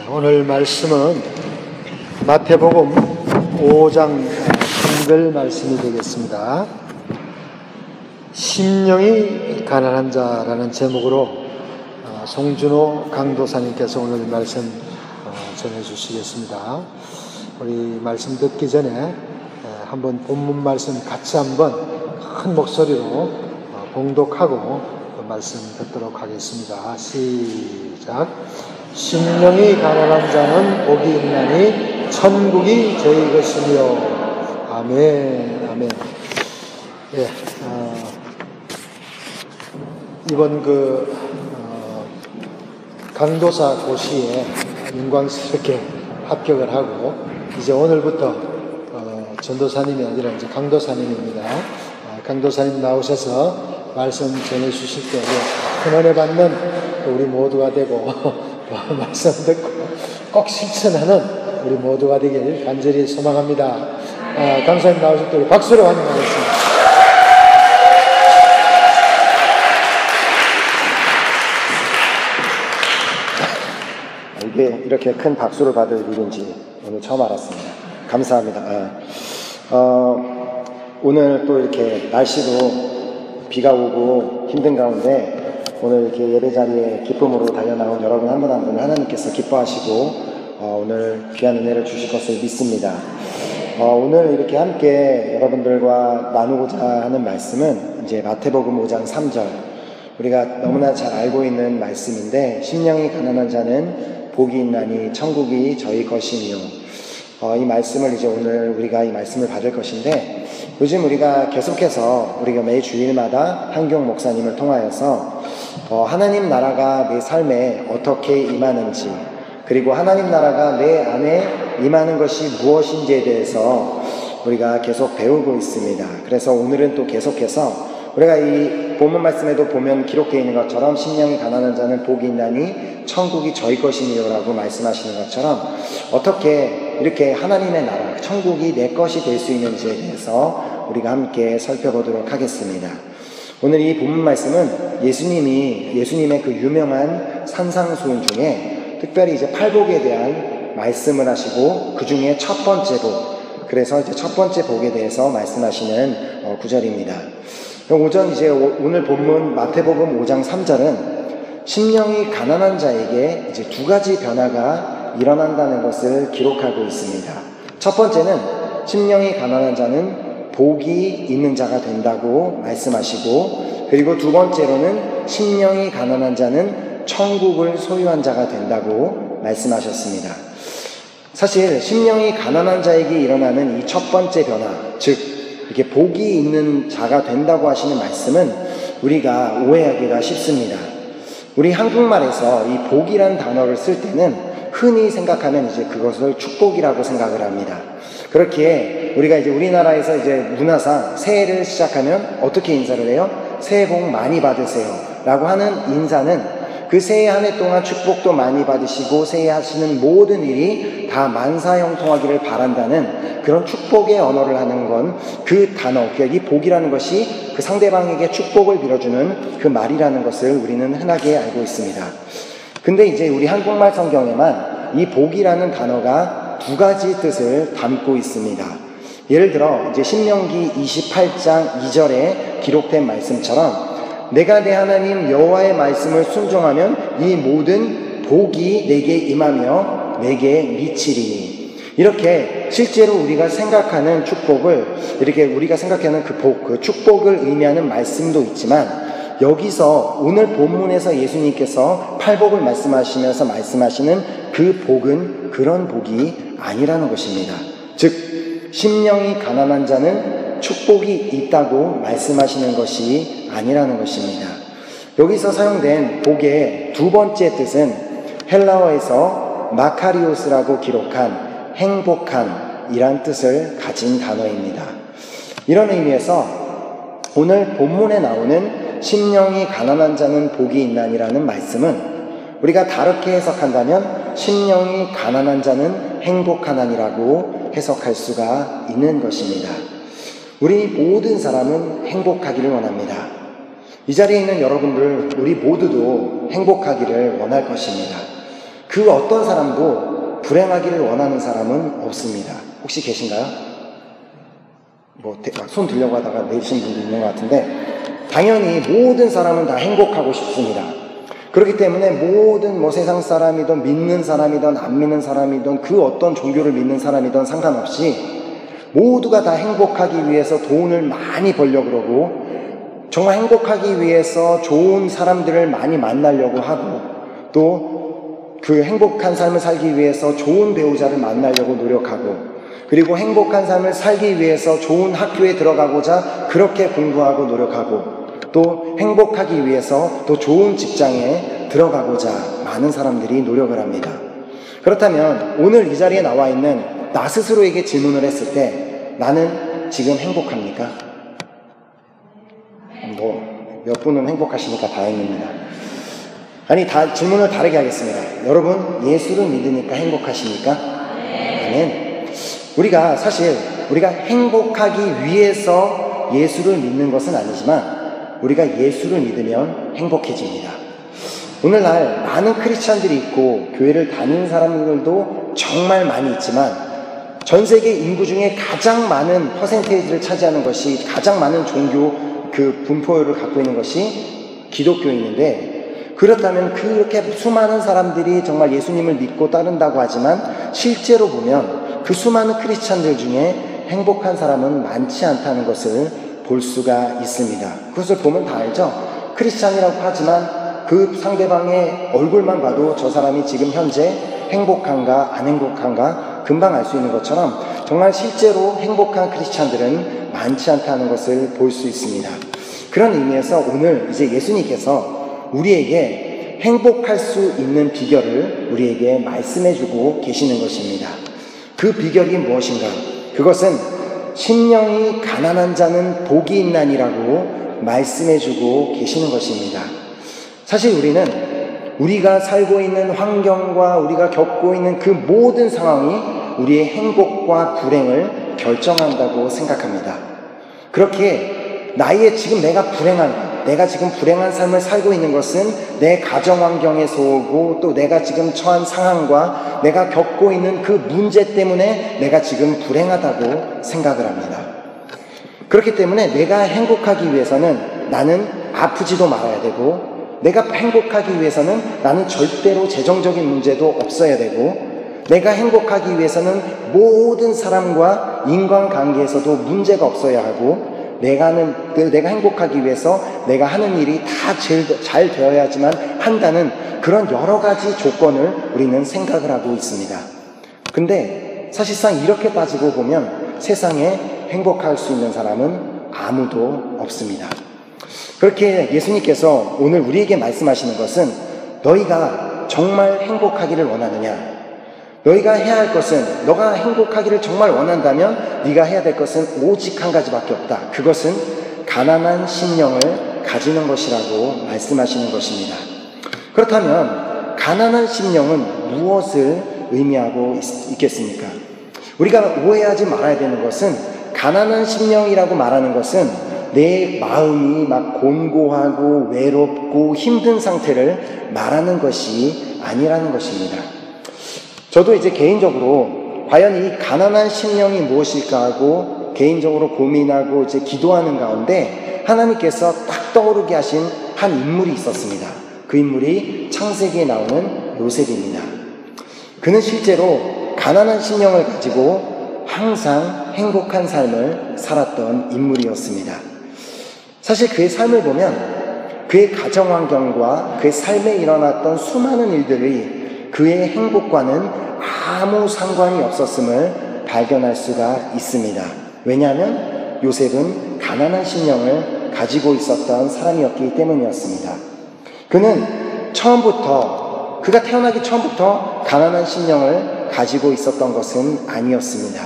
오늘 말씀은 마태복음 5장 한글 말씀이 되겠습니다. 심령이 가난한 자라는 제목으로 송준호 강도사님께서 오늘 말씀 전해주시겠습니다. 우리 말씀 듣기 전에 한번 본문 말씀 같이 한번 큰 목소리로 봉독하고 말씀 듣도록 하겠습니다. 시작. 심령이 가난한 자는 복이 있나니 천국이 저희 것이며. 아멘. 아멘. 예, 이번 강도사 고시에 영광스럽게 합격을 하고 이제 오늘부터 전도사님이 아니라 이제 강도사님입니다. 강도사님 나오셔서 말씀 전해 주실 때 큰 은혜 받는 우리 모두가 되고 말씀 듣고 꼭 실천하는 우리 모두가 되길 간절히 소망합니다. 강사님 나오실 때 우리 박수로 환영하겠습니다. 이게 이렇게 큰 박수를 받을 일인지 오늘 처음 알았습니다. 감사합니다. 오늘 또 이렇게 날씨도 비가 오고 힘든 가운데 오늘 이렇게 예배 자리에 기쁨으로 달려나온 여러분 한 분 한 분을 하나님께서 기뻐하시고 오늘 귀한 은혜를 주실 것을 믿습니다. 오늘 이렇게 함께 여러분들과 나누고자 하는 말씀은 이제 마태복음 5장 3절, 우리가 너무나 잘 알고 있는 말씀인데, 심령이 가난한 자는 복이 있나니 천국이 저희 것이며. 이 말씀을 이제 오늘 우리가 이 말씀을 받을 것인데, 요즘 우리가 계속해서 우리가 매 주일마다 한경 목사님을 통하여서 하나님 나라가 내 삶에 어떻게 임하는지, 그리고 하나님 나라가 내 안에 임하는 것이 무엇인지에 대해서 우리가 계속 배우고 있습니다. 그래서 오늘은 또 계속해서 우리가 이 본문 말씀에도 보면 기록되어 있는 것처럼 심령이 가난한 자는 복이 있나니 천국이 저희 것이니라고 말씀하시는 것처럼 어떻게 이렇게 하나님의 나라, 천국이 내 것이 될 수 있는지에 대해서 우리가 함께 살펴보도록 하겠습니다. 오늘 이 본문 말씀은 예수님의 그 유명한 산상수훈 중에 특별히 이제 팔복에 대한 말씀을 하시고 그 중에 첫 번째 복, 그래서 이제 첫 번째 복에 대해서 말씀하시는 구절입니다. 오늘 본문 마태복음 5장 3절은 심령이 가난한 자에게 이제 두 가지 변화가 일어난다는 것을 기록하고 있습니다. 첫 번째는 심령이 가난한 자는 복이 있는 자가 된다고 말씀하시고, 그리고 두 번째로는 심령이 가난한 자는 천국을 소유한 자가 된다고 말씀하셨습니다. 사실 심령이 가난한 자에게 일어나는 이 첫 번째 변화, 즉 이렇게 복이 있는 자가 된다고 하시는 말씀은 우리가 오해하기가 쉽습니다. 우리 한국말에서 이 복이란 단어를 쓸 때는 흔히 생각하면 이제 그것을 축복이라고 생각을 합니다. 그렇기에 우리가 이제 우리나라에서 이제 문화상 새해를 시작하면 어떻게 인사를 해요? 새해 복 많이 받으세요 라고 하는 인사는 그 새해 한 해 동안 축복도 많이 받으시고 새해 하시는 모든 일이 다 만사형통하기를 바란다는 그런 축복의 언어를 하는 건 그 단어, 이 복이라는 것이 그 상대방에게 축복을 빌어주는 그 말이라는 것을 우리는 흔하게 알고 있습니다. 근데 이제 우리 한국말 성경에만 이 복이라는 단어가 두 가지 뜻을 담고 있습니다. 예를 들어 이제 신명기 28장 2절에 기록된 말씀처럼 내가 내 하나님 여호와의 말씀을 순종하면 이 모든 복이 내게 임하며 내게 미치리니. 이렇게 실제로 우리가 생각하는 축복을, 이렇게 우리가 생각하는 그 복, 그 축복을 의미하는 말씀도 있지만, 여기서 오늘 본문에서 예수님께서 팔복을 말씀하시면서 말씀하시는 그 복은 그런 복이 아니라는 것입니다. 즉 심령이 가난한 자는 축복이 있다고 말씀하시는 것이 아니라는 것입니다. 여기서 사용된 복의 두 번째 뜻은 헬라어에서 마카리오스라고 기록한 행복한 이란 뜻을 가진 단어입니다. 이런 의미에서 오늘 본문에 나오는 심령이 가난한 자는 복이 있나니라는 말씀은 우리가 다르게 해석한다면 심령이 가난한 자는 행복하나니라고 해석할 수가 있는 것입니다. 우리 모든 사람은 행복하기를 원합니다. 이 자리에 있는 여러분들, 우리 모두도 행복하기를 원할 것입니다. 그 어떤 사람도 불행하기를 원하는 사람은 없습니다. 혹시 계신가요? 손 들려고 하다가 내리신 분도 있는 것 같은데, 당연히 모든 사람은 다 행복하고 싶습니다. 그렇기 때문에 모든 세상 사람이든 믿는 사람이든 안 믿는 사람이든 그 어떤 종교를 믿는 사람이든 상관없이 모두가 다 행복하기 위해서 돈을 많이 벌려고 그러고, 정말 행복하기 위해서 좋은 사람들을 많이 만나려고 하고, 또 그 행복한 삶을 살기 위해서 좋은 배우자를 만나려고 노력하고, 그리고 행복한 삶을 살기 위해서 좋은 학교에 들어가고자 그렇게 공부하고 노력하고, 또 행복하기 위해서 또 좋은 직장에 들어가고자 많은 사람들이 노력을 합니다. 그렇다면 오늘 이 자리에 나와 있는 나 스스로에게 질문을 했을 때, 나는 지금 행복합니까? 몇 분은 행복하시니까 다행입니다. 아니, 질문을 다르게 하겠습니다. 여러분, 예수를 믿으니까 행복하십니까? 아멘. 우리가 행복하기 위해서 예수를 믿는 것은 아니지만, 우리가 예수를 믿으면 행복해집니다. 오늘날 많은 크리스찬들이 있고 교회를 다니는 사람들도 정말 많이 있지만, 전 세계 인구 중에 가장 많은 퍼센테이지를 차지하는 것이, 가장 많은 종교 분포율을 갖고 있는 것이 기독교인인데, 그렇다면 그렇게 수많은 사람들이 정말 예수님을 믿고 따른다고 하지만, 실제로 보면 그 수많은 크리스찬들 중에 행복한 사람은 많지 않다는 것을 볼 수가 있습니다. 그것을 보면 다 알죠? 크리스찬이라고 하지만 그 상대방의 얼굴만 봐도 저 사람이 지금 현재 행복한가 안 행복한가 금방 알 수 있는 것처럼, 정말 실제로 행복한 크리스찬들은 많지 않다는 것을 볼 수 있습니다. 그런 의미에서 오늘 이제 예수님께서 우리에게 행복할 수 있는 비결을 우리에게 말씀해주고 계시는 것입니다. 그 비결이 무엇인가? 그것은 심령이 가난한 자는 복이 있나니라고 말씀해주고 계시는 것입니다. 사실 우리가 살고 있는 환경과 우리가 겪고 있는 그 모든 상황이 우리의 행복과 불행을 결정한다고 생각합니다. 그렇게 지금 내가 지금 불행한 삶을 살고 있는 것은 내 가정 환경에서 오고, 또 내가 지금 처한 상황과 내가 겪고 있는 그 문제 때문에 내가 지금 불행하다고 생각을 합니다. 그렇기 때문에 내가 행복하기 위해서는 나는 아프지도 말아야 되고, 내가 행복하기 위해서는 나는 절대로 재정적인 문제도 없어야 되고, 내가 행복하기 위해서는 모든 사람과 인간관계에서도 문제가 없어야 하고, 내가 행복하기 위해서 내가 하는 일이 다 잘 되어야지만 한다는 그런 여러 가지 조건을 우리는 생각을 하고 있습니다. 근데 사실상 이렇게 따지고 보면 세상에 행복할 수 있는 사람은 아무도 없습니다. 그렇게 예수님께서 오늘 우리에게 말씀하시는 것은, 너희가 정말 행복하기를 원하느냐? 너희가 해야 할 것은, 너가 행복하기를 정말 원한다면 네가 해야 될 것은 오직 한 가지밖에 없다. 그것은 가난한 심령을 가지는 것이라고 말씀하시는 것입니다. 그렇다면 가난한 심령은 무엇을 의미하고 있겠습니까? 우리가 오해하지 말아야 되는 것은, 가난한 심령이라고 말하는 것은 내 마음이 막 곤고하고 외롭고 힘든 상태를 말하는 것이 아니라는 것입니다. 저도 이제 개인적으로 과연 이 가난한 심령이 무엇일까 하고 개인적으로 고민하고 이제 기도하는 가운데 하나님께서 딱 떠오르게 하신 한 인물이 있었습니다. 그 인물이 창세기에 나오는 요셉입니다. 그는 실제로 가난한 심령을 가지고 항상 행복한 삶을 살았던 인물이었습니다. 사실 그의 삶을 보면 그의 가정 환경과 그의 삶에 일어났던 수많은 일들이 그의 행복과는 아무 상관이 없었음을 발견할 수가 있습니다. 왜냐하면 요셉은 가난한 심령을 가지고 있었던 사람이었기 때문이었습니다. 그는 그가 태어나기 처음부터 가난한 심령을 가지고 있었던 것은 아니었습니다.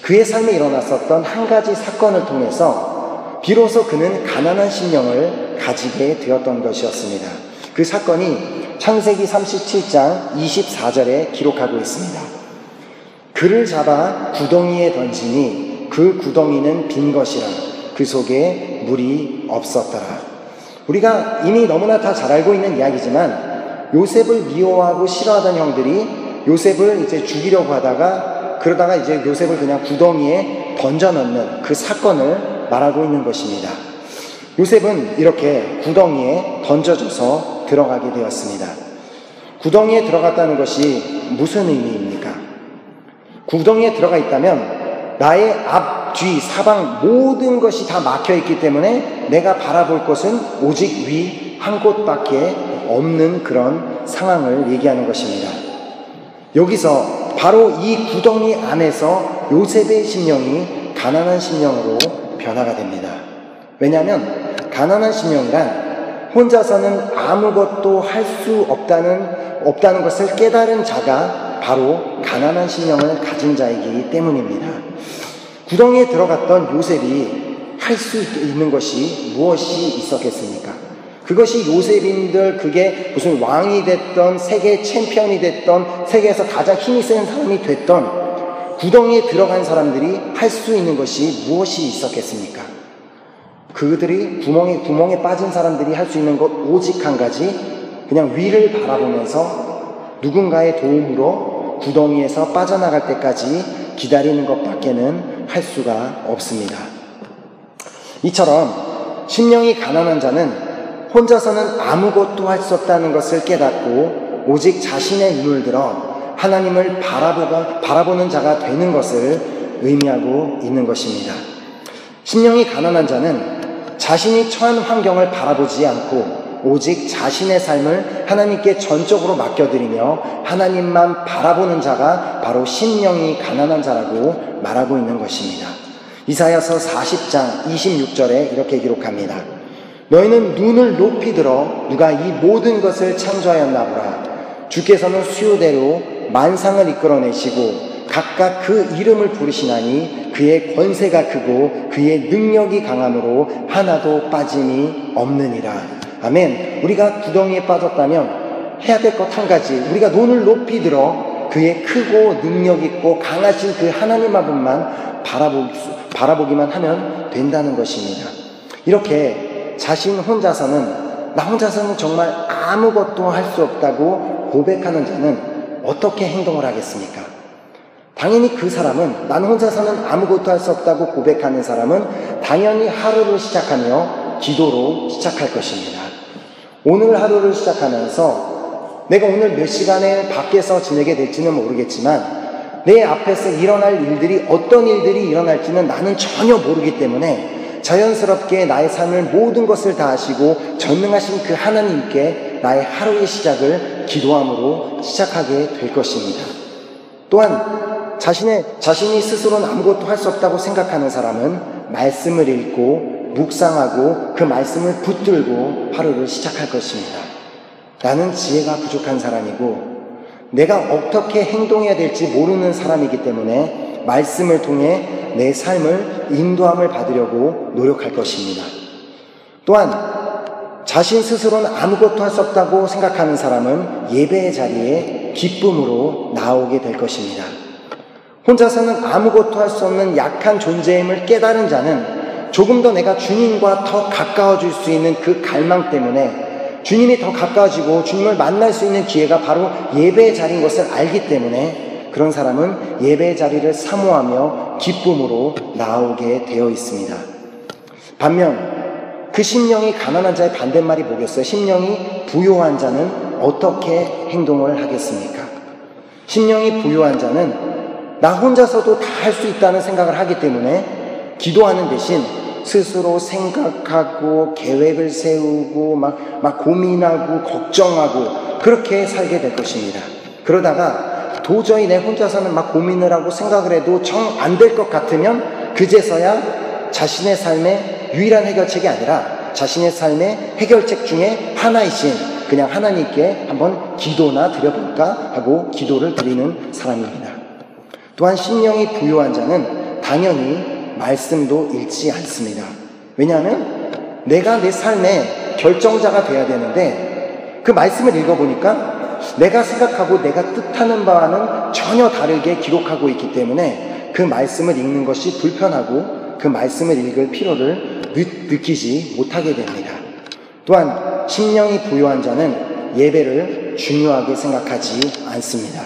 그의 삶에 일어났었던 한 가지 사건을 통해서 비로소 그는 가난한 심령을 가지게 되었던 것이었습니다. 그 사건이 창세기 37장 24절에 기록하고 있습니다. 그를 잡아 구덩이에 던지니 그 구덩이는 빈 것이라 그 속에 물이 없었더라. 우리가 이미 너무나 다 잘 알고 있는 이야기지만 요셉을 미워하고 싫어하던 형들이 요셉을 이제 죽이려고 하다가 그러다가 이제 요셉을 그냥 구덩이에 던져 넣는 그 사건을 말하고 있는 것입니다. 요셉은 이렇게 구덩이에 던져져서 들어가게 되었습니다. 구덩이에 들어갔다는 것이 무슨 의미입니까? 구덩이에 들어가 있다면 나의 앞, 뒤, 사방 모든 것이 다 막혀 있기 때문에 내가 바라볼 것은 오직 위 한 곳밖에 없는 그런 상황을 얘기하는 것입니다. 여기서 바로 이 구덩이 안에서 요셉의 심령이 가난한 심령으로 변화가 됩니다. 왜냐하면 가난한 심령이란 혼자서는 아무것도 할 수 없다는 것을 깨달은 자가 바로 가난한 심령을 가진 자이기 때문입니다. 구덩이에 들어갔던 요셉이 할 수 있는 것이 무엇이 있었겠습니까? 그것이 요셉인들, 그게 무슨 왕이 됐던, 세계 챔피언이 됐던, 세계에서 가장 힘이 센 사람이 됐던, 구덩이에 들어간 사람들이 할 수 있는 것이 무엇이 있었겠습니까? 그들이 구멍에 빠진 사람들이 할 수 있는 것 오직 한 가지, 그냥 위를 바라보면서 누군가의 도움으로 구덩이에서 빠져나갈 때까지 기다리는 것밖에는 할 수가 없습니다. 이처럼 심령이 가난한 자는 혼자서는 아무것도 할 수 없다는 것을 깨닫고 오직 자신의 눈을 들어 하나님을 바라보는 자가 되는 것을 의미하고 있는 것입니다. 심령이 가난한 자는 자신이 처한 환경을 바라보지 않고 오직 자신의 삶을 하나님께 전적으로 맡겨드리며 하나님만 바라보는 자가 바로 심령이 가난한 자라고 말하고 있는 것입니다. 이사야서 40장 26절에 이렇게 기록합니다. 너희는 눈을 높이 들어 누가 이 모든 것을 창조하였나 보라. 주께서는 수요대로 만상을 이끌어내시고 각각 그 이름을 부르시나니 그의 권세가 크고 그의 능력이 강함으로 하나도 빠짐이 없느니라. 아멘. 우리가 구덩이에 빠졌다면 해야 될 것 한 가지, 우리가 눈을 높이 들어 그의 크고 능력 있고 강하신 그 하나님 한 분만 바라보기만 하면 된다는 것입니다. 이렇게 나 혼자서는 정말 아무것도 할 수 없다고 고백하는 자는 어떻게 행동을 하겠습니까? 당연히 그 사람은, 나는 혼자서는 아무것도 할 수 없다고 고백하는 사람은 당연히 하루를 시작하며 기도로 시작할 것입니다. 오늘 하루를 시작하면서 내가 오늘 몇 시간을 밖에서 지내게 될지는 모르겠지만 내 앞에서 일어날 일들이 어떤 일들이 일어날지는 나는 전혀 모르기 때문에 자연스럽게 나의 삶을 모든 것을 다 하시고 전능하신 그 하나님께 나의 하루의 시작을 기도함으로 시작하게 될 것입니다. 또한 자신이 스스로는 아무것도 할 수 없다고 생각하는 사람은 말씀을 읽고 묵상하고 그 말씀을 붙들고 하루를 시작할 것입니다. 나는 지혜가 부족한 사람이고 내가 어떻게 행동해야 될지 모르는 사람이기 때문에 말씀을 통해 내 삶을 인도함을 받으려고 노력할 것입니다. 또한 자신 스스로는 아무것도 할 수 없다고 생각하는 사람은 예배의 자리에 기쁨으로 나오게 될 것입니다. 혼자서는 아무것도 할 수 없는 약한 존재임을 깨달은 자는 조금 더 내가 주님과 더 가까워질 수 있는 그 갈망 때문에 주님이 더 가까워지고 주님을 만날 수 있는 기회가 바로 예배의 자리인 것을 알기 때문에 그런 사람은 예배의 자리를 사모하며 기쁨으로 나오게 되어 있습니다. 반면 그 심령이 가난한 자의 반대말이 뭐겠어요? 심령이 부요한 자는 어떻게 행동을 하겠습니까? 심령이 부요한 자는 나 혼자서도 다 할 수 있다는 생각을 하기 때문에 기도하는 대신 스스로 생각하고 계획을 세우고 막 고민하고 걱정하고 그렇게 살게 될 것입니다. 그러다가 도저히 내 혼자서는 막 고민을 하고 생각을 해도 정 안 될 것 같으면 그제서야 자신의 삶의 유일한 해결책이 아니라 자신의 삶의 해결책 중에 하나이신 그냥 하나님께 한번 기도나 드려볼까 하고 기도를 드리는 사람입니다. 또한 심령이 부요한 자는 당연히 말씀도 읽지 않습니다. 왜냐하면 내가 내 삶의 결정자가 돼야 되는데 그 말씀을 읽어보니까 내가 생각하고 내가 뜻하는 바와는 전혀 다르게 기록하고 있기 때문에 그 말씀을 읽는 것이 불편하고 그 말씀을 읽을 필요를 느끼지 못하게 됩니다. 또한 심령이 부요한 자는 예배를 중요하게 생각하지 않습니다.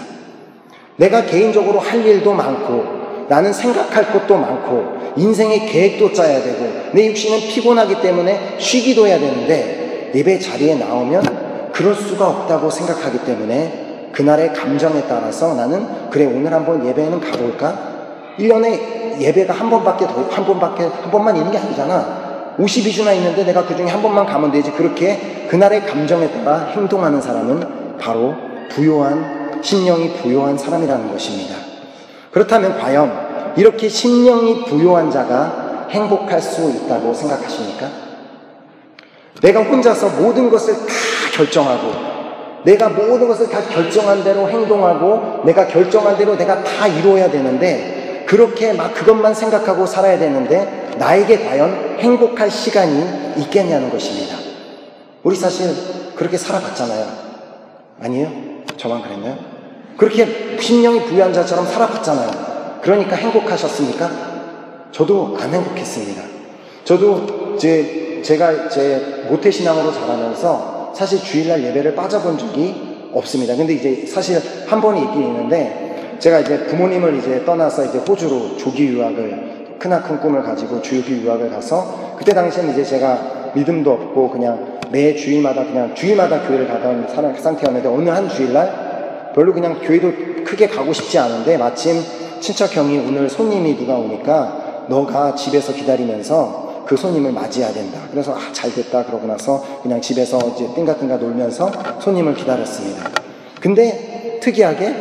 내가 개인적으로 할 일도 많고 나는 생각할 것도 많고 인생의 계획도 짜야 되고 내 육신은 피곤하기 때문에 쉬기도 해야 되는데 예배 자리에 나오면 그럴 수가 없다고 생각하기 때문에 그날의 감정에 따라서 나는 그래 오늘 한번 예배는 가볼까? 1년에 예배가 한 번만 있는 게 아니잖아. 52주나 있는데 내가 그 중에 한 번만 가면 되지. 그렇게 그날의 감정에 따라 행동하는 사람은 바로 심령이 부요한 사람이라는 것입니다. 그렇다면 과연 이렇게 심령이 부요한 자가 행복할 수 있다고 생각하십니까? 내가 혼자서 모든 것을 다 결정하고 내가 모든 것을 다 결정한 대로 행동하고 내가 결정한 대로 내가 다 이루어야 되는데 그렇게 막 그것만 생각하고 살아야 되는데 나에게 과연 행복할 시간이 있겠냐는 것입니다. 우리 사실 그렇게 살아봤잖아요. 아니에요? 저만 그랬나요? 그렇게 심령이 부유한 자처럼 살아봤잖아요. 그러니까 행복하셨습니까? 저도 안 행복했습니다. 저도 제가 제 모태신앙으로 자라면서 사실 주일날 예배를 빠져본 적이 없습니다. 근데 이제 사실 한 번이 있긴 있는데 제가 이제 부모님을 이제 떠나서 이제 호주로 조기 유학을 크나큰 꿈을 가지고 조기 유학을 가서 그때 당시에는 이제 제가 믿음도 없고 그냥 매 주일마다 교회를 가던 상태였는데 어느 한 주일날 별로 그냥 교회도 크게 가고 싶지 않은데 마침 친척 형이 오늘 손님이 누가 오니까 너가 집에서 기다리면서 그 손님을 맞이해야 된다. 그래서 잘 됐다 그러고 나서 그냥 집에서 이제 띵가띵가 놀면서 손님을 기다렸습니다. 근데 특이하게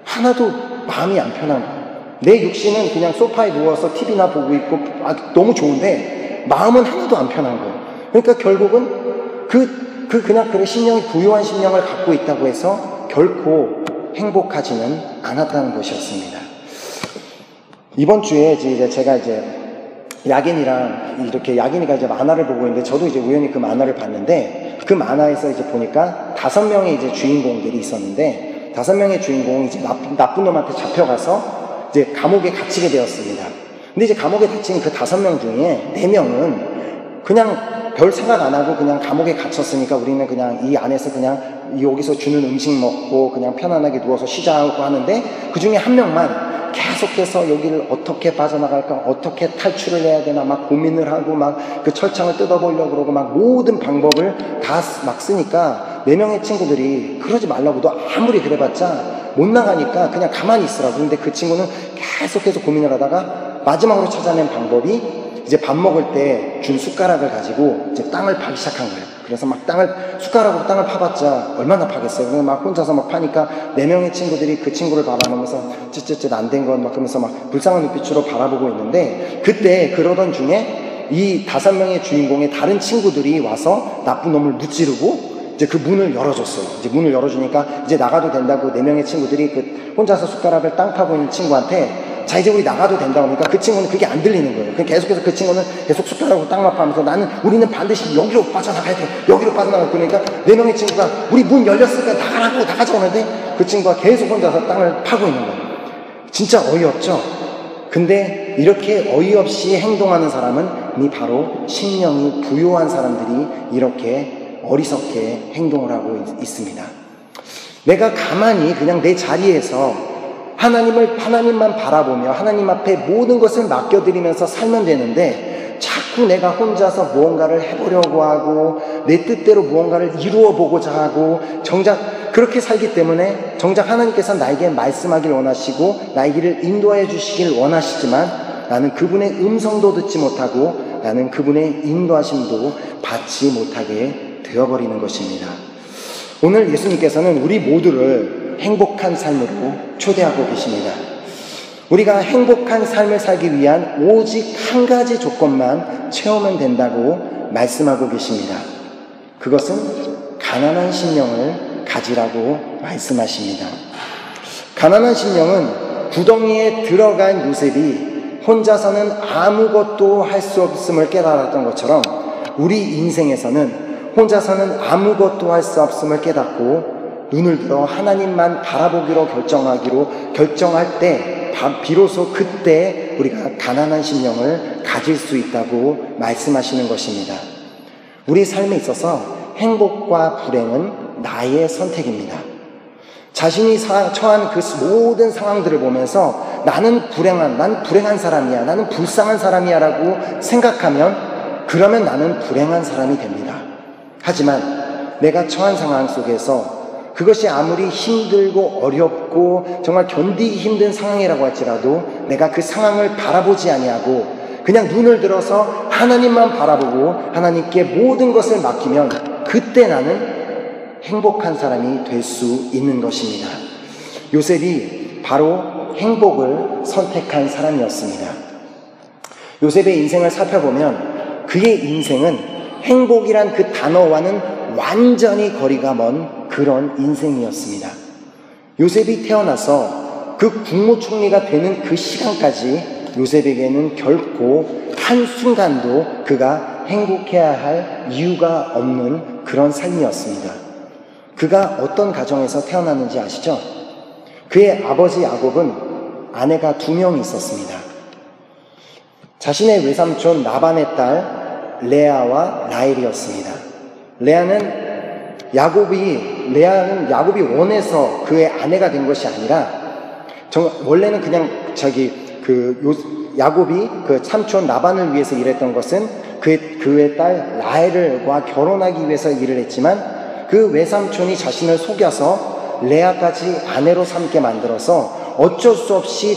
하나도 마음이 안 편한 거예요. 내 육신은 그냥 소파에 누워서 TV나 보고 있고 너무 좋은데 마음은 하나도 안 편한 거예요. 그러니까 결국은 그냥 그래 심령이 부유한 심령을 갖고 있다고 해서 결코 행복하지는 않았다는 것이었습니다. 이번 주에 이제 제가 야긴이가 이제 만화를 보고 있는데 저도 이제 우연히 그 만화를 봤는데 그 만화에서 이제 보니까 5명의 이제 주인공들이 있었는데 5명의 주인공이 이제 나쁜 놈한테 잡혀가서 이제 감옥에 gat히게 되었습니다. 근데 이제 감옥에 갇힌 그 5명 중에 4명은 그냥 별 생각 안 하고 그냥 감옥에 갇혔으니까 우리는 그냥 이 안에서 그냥 여기서 주는 음식 먹고 그냥 편안하게 누워서 쉬자고 하는데 그 중에 한 명만 계속해서 여기를 어떻게 빠져나갈까, 어떻게 탈출을 해야 되나 막 고민을 하고 막 그 철창을 뜯어보려고 그러고 막 모든 방법을 다 막 쓰니까 4명의 친구들이 그러지 말라고 너 아무리 그래봤자 못 나가니까 그냥 가만히 있으라고. 근데 그 친구는 계속해서 고민을 하다가 마지막으로 찾아낸 방법이 이제 밥 먹을 때 준 숟가락을 가지고 이제 땅을 파기 시작한 거예요. 그래서 막 숟가락으로 땅을 파봤자 얼마나 파겠어요. 그래서 막 혼자서 막 파니까 4명의 친구들이 그 친구를 바라보면서 쯧쯧쯧 안 된 건 막 그러면서 막 불쌍한 눈빛으로 바라보고 있는데 그때 그러던 중에 이 5명의 주인공의 다른 친구들이 와서 나쁜 놈을 무찌르고 이제 그 문을 열어줬어요. 이제 문을 열어주니까 이제 나가도 된다고 4명의 친구들이 그 혼자서 숟가락을 땅 파고 있는 친구한테 자 이제 우리 나가도 된다고 하니까 그 친구는 그게 안 들리는 거예요. 계속해서 그 친구는 계속 숟가락으로 땅만 파면서 우리는 반드시 여기로 빠져나가야 돼. 여기로 빠져나가야 돼. 그러니까 4명의 친구가 우리 문 열렸으니까 나가자고 하는데 그 친구가 계속 혼자서 땅을 파고 있는 거예요. 진짜 어이없죠? 근데 이렇게 어이없이 행동하는 사람은 바로 심령이 부요한 사람들이 이렇게 어리석게 행동을 하고 있습니다. 내가 가만히 그냥 내 자리에서 하나님만 바라보며 하나님 앞에 모든 것을 맡겨드리면서 살면 되는데 자꾸 내가 혼자서 무언가를 해보려고 하고 내 뜻대로 무언가를 이루어 보고자 하고 정작 그렇게 살기 때문에 정작 하나님께서 나에게 말씀하길 원하시고 나의 길을 인도하여 주시길 원하시지만 나는 그분의 음성도 듣지 못하고 나는 그분의 인도하심도 받지 못하게 되어버리는 것입니다. 오늘 예수님께서는 우리 모두를 행복한 삶으로 초대하고 계십니다. 우리가 행복한 삶을 살기 위한 오직 한 가지 조건만 채우면 된다고 말씀하고 계십니다. 그것은 가난한 심령을 가지라고 말씀하십니다. 가난한 심령은 구덩이에 들어간 요셉이 혼자서는 아무것도 할 수 없음을 깨달았던 것처럼 우리 인생에서는 혼자서는 아무것도 할 수 없음을 깨닫고 눈을 들어 하나님만 바라보기로 결정할 때 비로소 그때 우리가 가난한 심령을 가질 수 있다고 말씀하시는 것입니다. 우리 삶에 있어서 행복과 불행은 나의 선택입니다. 자신이 처한 그 모든 상황들을 보면서 난 불행한 사람이야, 나는 불쌍한 사람이야 라고 생각하면 그러면 나는 불행한 사람이 됩니다. 하지만 내가 처한 상황 속에서 그것이 아무리 힘들고 어렵고 정말 견디기 힘든 상황이라고 할지라도 내가 그 상황을 바라보지 아니하고 그냥 눈을 들어서 하나님만 바라보고 하나님께 모든 것을 맡기면 그때 나는 행복한 사람이 될 수 있는 것입니다. 요셉이 바로 행복을 선택한 사람이었습니다. 요셉의 인생을 살펴보면 그의 인생은 행복이란 그 단어와는 완전히 거리가 먼 그런 인생이었습니다. 요셉이 태어나서 그 국무총리가 되는 그 시간까지 요셉에게는 결코 한순간도 그가 행복해야 할 이유가 없는 그런 삶이었습니다. 그가 어떤 가정에서 태어났는지 아시죠? 그의 아버지 야곱은 아내가 2명이 있었습니다. 자신의 외삼촌 라반의 딸 레아와 라헬이었습니다. 레아는 야곱이 원해서 그의 아내가 된 것이 아니라 원래는 그냥 야곱이 그 삼촌 라반을 위해서 일했던 것은 그의 딸 라헬과 결혼하기 위해서 일을 했지만 그 외삼촌이 자신을 속여서 레아까지 아내로 삼게 만들어서 어쩔 수 없이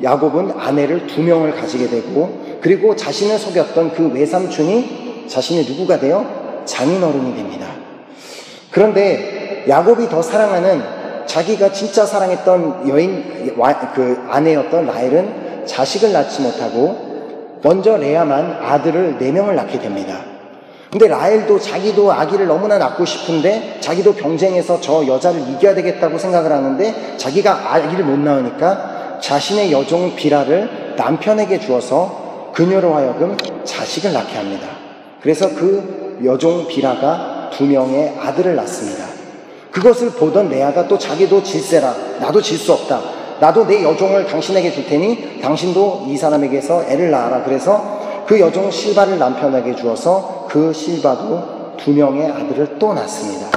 야곱은 아내를 2명을 가지게 되고 그리고 자신을 속였던 그 외삼촌이 자신의 누구가 돼요? 장인어른이 됩니다. 그런데 야곱이 더 사랑하는 자기가 진짜 사랑했던 그 아내였던 라헬은 자식을 낳지 못하고 먼저 레아만 아들을 4명을 낳게 됩니다. 근데 라헬도 자기도 아기를 너무나 낳고 싶은데 자기도 경쟁해서 저 여자를 이겨야 되겠다고 생각을 하는데 자기가 아기를 못 낳으니까 자신의 여종 비라를 남편에게 주어서 그녀로 하여금 자식을 낳게 합니다. 그래서 그 여종 비라가 2명의 아들을 낳습니다. 그것을 보던 레아가 또 자기도 질세라, 나도 질 수 없다, 나도 내 여종을 당신에게 줄 테니 당신도 이 사람에게서 애를 낳아라. 그래서 그 여종 실바를 남편에게 주어서 그 실바도 2명의 아들을 또 낳습니다.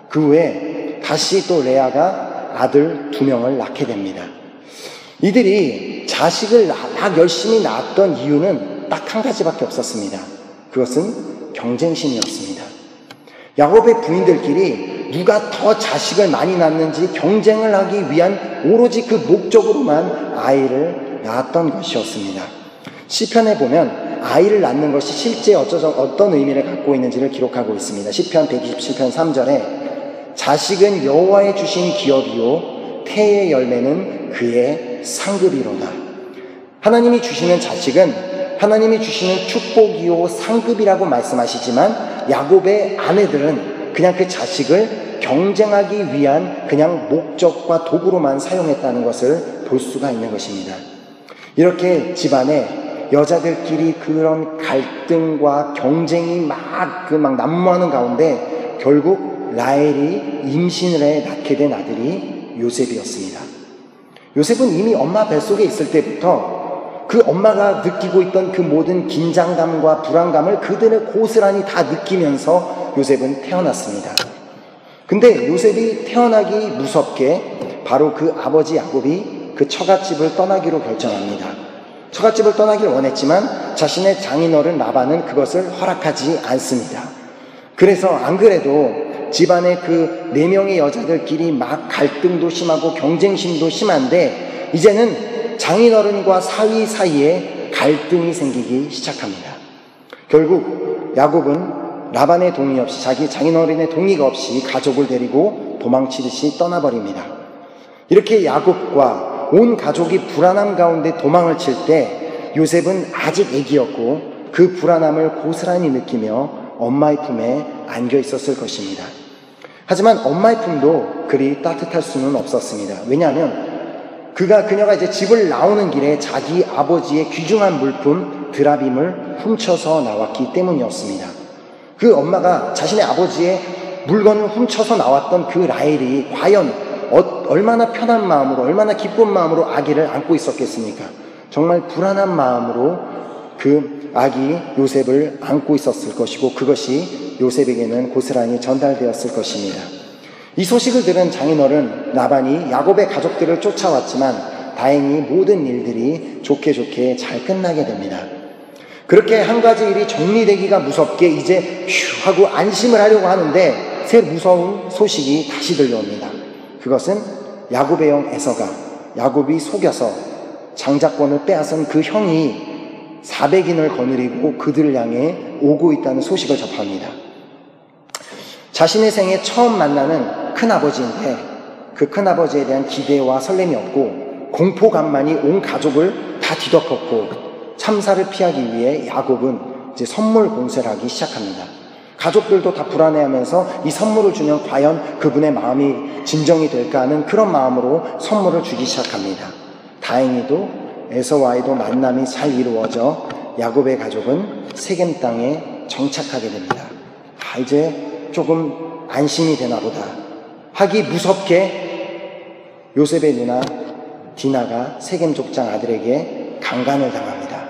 그 후에 다시 또 레아가 아들 2명을 낳게 됩니다. 이들이 자식을 막 열심히 낳았던 이유는 딱 한 가지밖에 없었습니다. 그것은 경쟁심이었습니다. 야곱의 부인들끼리 누가 더 자식을 많이 낳는지 경쟁을 하기 위한 오로지 그 목적으로만 아이를 낳았던 것이었습니다. 시편에 보면 아이를 낳는 것이 실제 어떤 의미를 갖고 있는지를 기록하고 있습니다. 시편 127편 3절에 자식은 여호와의 주신 기업이요 태의 열매는 그의 상급이로다. 하나님이 주시는 자식은 하나님이 주시는 축복이요 상급이라고 말씀하시지만 야곱의 아내들은 그냥 그 자식을 경쟁하기 위한 그냥 목적과 도구로만 사용했다는 것을 볼 수가 있는 것입니다. 이렇게 집안에 여자들끼리 그런 갈등과 경쟁이 막 난무하는 가운데 결국 라헬이 임신을 해 낳게 된 아들이 요셉이었습니다. 요셉은 이미 엄마 뱃속에 있을 때부터 그 엄마가 느끼고 있던 그 모든 긴장감과 불안감을 그들의 고스란히 다 느끼면서 요셉은 태어났습니다. 근데 요셉이 태어나기 무섭게 바로 그 아버지 야곱이 그 처갓집을 떠나기로 결정합니다. 처갓집을 떠나길 원했지만 자신의 장인어른 라반은 그것을 허락하지 않습니다. 그래서 안 그래도 집안의 그 4명의 여자들끼리 막 갈등도 심하고 경쟁심도 심한데 이제는 장인어른과 사위 사이에 갈등이 생기기 시작합니다. 결국 야곱은 라반의 동의 없이 자기 장인어른의 동의가 없이 가족을 데리고 도망치듯이 떠나버립니다. 이렇게 야곱과 온 가족이 불안함 가운데 도망을 칠 때 요셉은 아직 애기였고 그 불안함을 고스란히 느끼며 엄마의 품에 안겨 있었을 것입니다. 하지만 엄마의 품도 그리 따뜻할 수는 없었습니다. 왜냐하면 그녀가 이제 집을 나오는 길에 자기 아버지의 귀중한 물품 드라빔을 훔쳐서 나왔기 때문이었습니다. 그 엄마가 자신의 아버지의 물건을 훔쳐서 나왔던 그 라헬이 과연 얼마나 편한 마음으로 얼마나 기쁜 마음으로 아기를 안고 있었겠습니까? 정말 불안한 마음으로 그 아기 요셉을 안고 있었을 것이고 그것이 요셉에게는 고스란히 전달되었을 것입니다. 이 소식을 들은 장인어른 라반이 야곱의 가족들을 쫓아왔지만 다행히 모든 일들이 좋게 잘 끝나게 됩니다. 그렇게 한 가지 일이 정리되기가 무섭게 이제 휴 하고 안심을 하려고 하는데 새 무서운 소식이 다시 들려옵니다. 그것은 야곱의 형 에서가 야곱이 속여서 장자권을 빼앗은 그 형이 400인을 거느리고 그들을 향해 오고 있다는 소식을 접합니다. 자신의 생에 처음 만나는 큰아버지인데 그 큰아버지에 대한 기대와 설렘이 없고 공포감만이 온 가족을 다 뒤덮었고 참사를 피하기 위해 야곱은 이제 선물 공세를 하기 시작합니다. 가족들도 다 불안해하면서 이 선물을 주면 과연 그분의 마음이 진정이 될까 하는 그런 마음으로 선물을 주기 시작합니다. 다행히도 에서와의도 만남이 잘 이루어져 야곱의 가족은 세겜 땅에 정착하게 됩니다. 이제 조금 안심이 되나 보다 하기 무섭게 요셉의 누나 디나가 세겜 족장 아들에게 강간을 당합니다.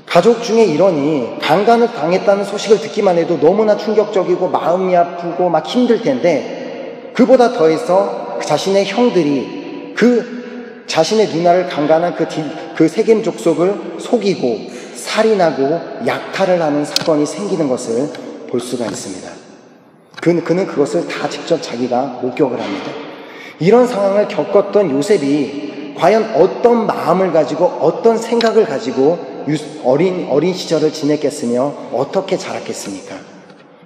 가족 중에 일원이 강간을 당했다는 소식을 듣기만 해도 너무나 충격적이고 마음이 아프고 막 힘들 텐데 그보다 더해서 자신의 형들이 그 자신의 누나를 강간한 그 세겜 족속을 속이고 살인하고 약탈을 하는 사건이 생기는 것을 볼 수가 있습니다. 그는 그것을 다 직접 자기가 목격을 합니다. 이런 상황을 겪었던 요셉이 과연 어떤 마음을 가지고 어떤 생각을 가지고 어린 시절을 지냈겠으며 어떻게 자랐겠습니까?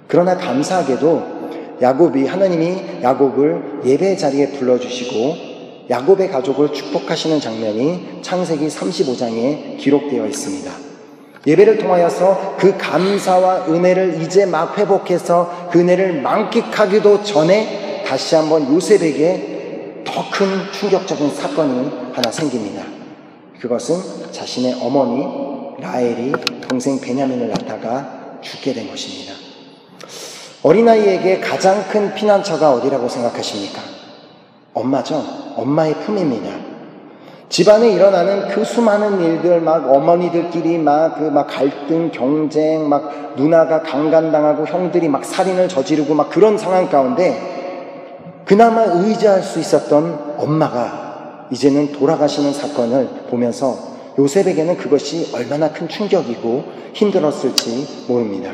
그러나 감사하게도 하나님이 야곱을 예배 자리에 불러주시고 야곱의 가족을 축복하시는 장면이 창세기 35장에 기록되어 있습니다. 예배를 통하여서 그 감사와 은혜를 이제 막 회복해서 그 은혜를 만끽하기도 전에 다시 한번 요셉에게 더 큰 충격적인 사건이 하나 생깁니다. 그것은 자신의 어머니 라헬이 동생 베냐민을 낳다가 죽게 된 것입니다. 어린아이에게 가장 큰 피난처가 어디라고 생각하십니까? 엄마죠. 엄마의 품입니다. 집안에 일어나는 그 수많은 일들, 막 어머니들끼리 막 갈등, 경쟁, 막 누나가 강간당하고 형들이 막 살인을 저지르고 막 그런 상황 가운데 그나마 의지할 수 있었던 엄마가 이제는 돌아가시는 사건을 보면서 요셉에게는 그것이 얼마나 큰 충격이고 힘들었을지 모릅니다.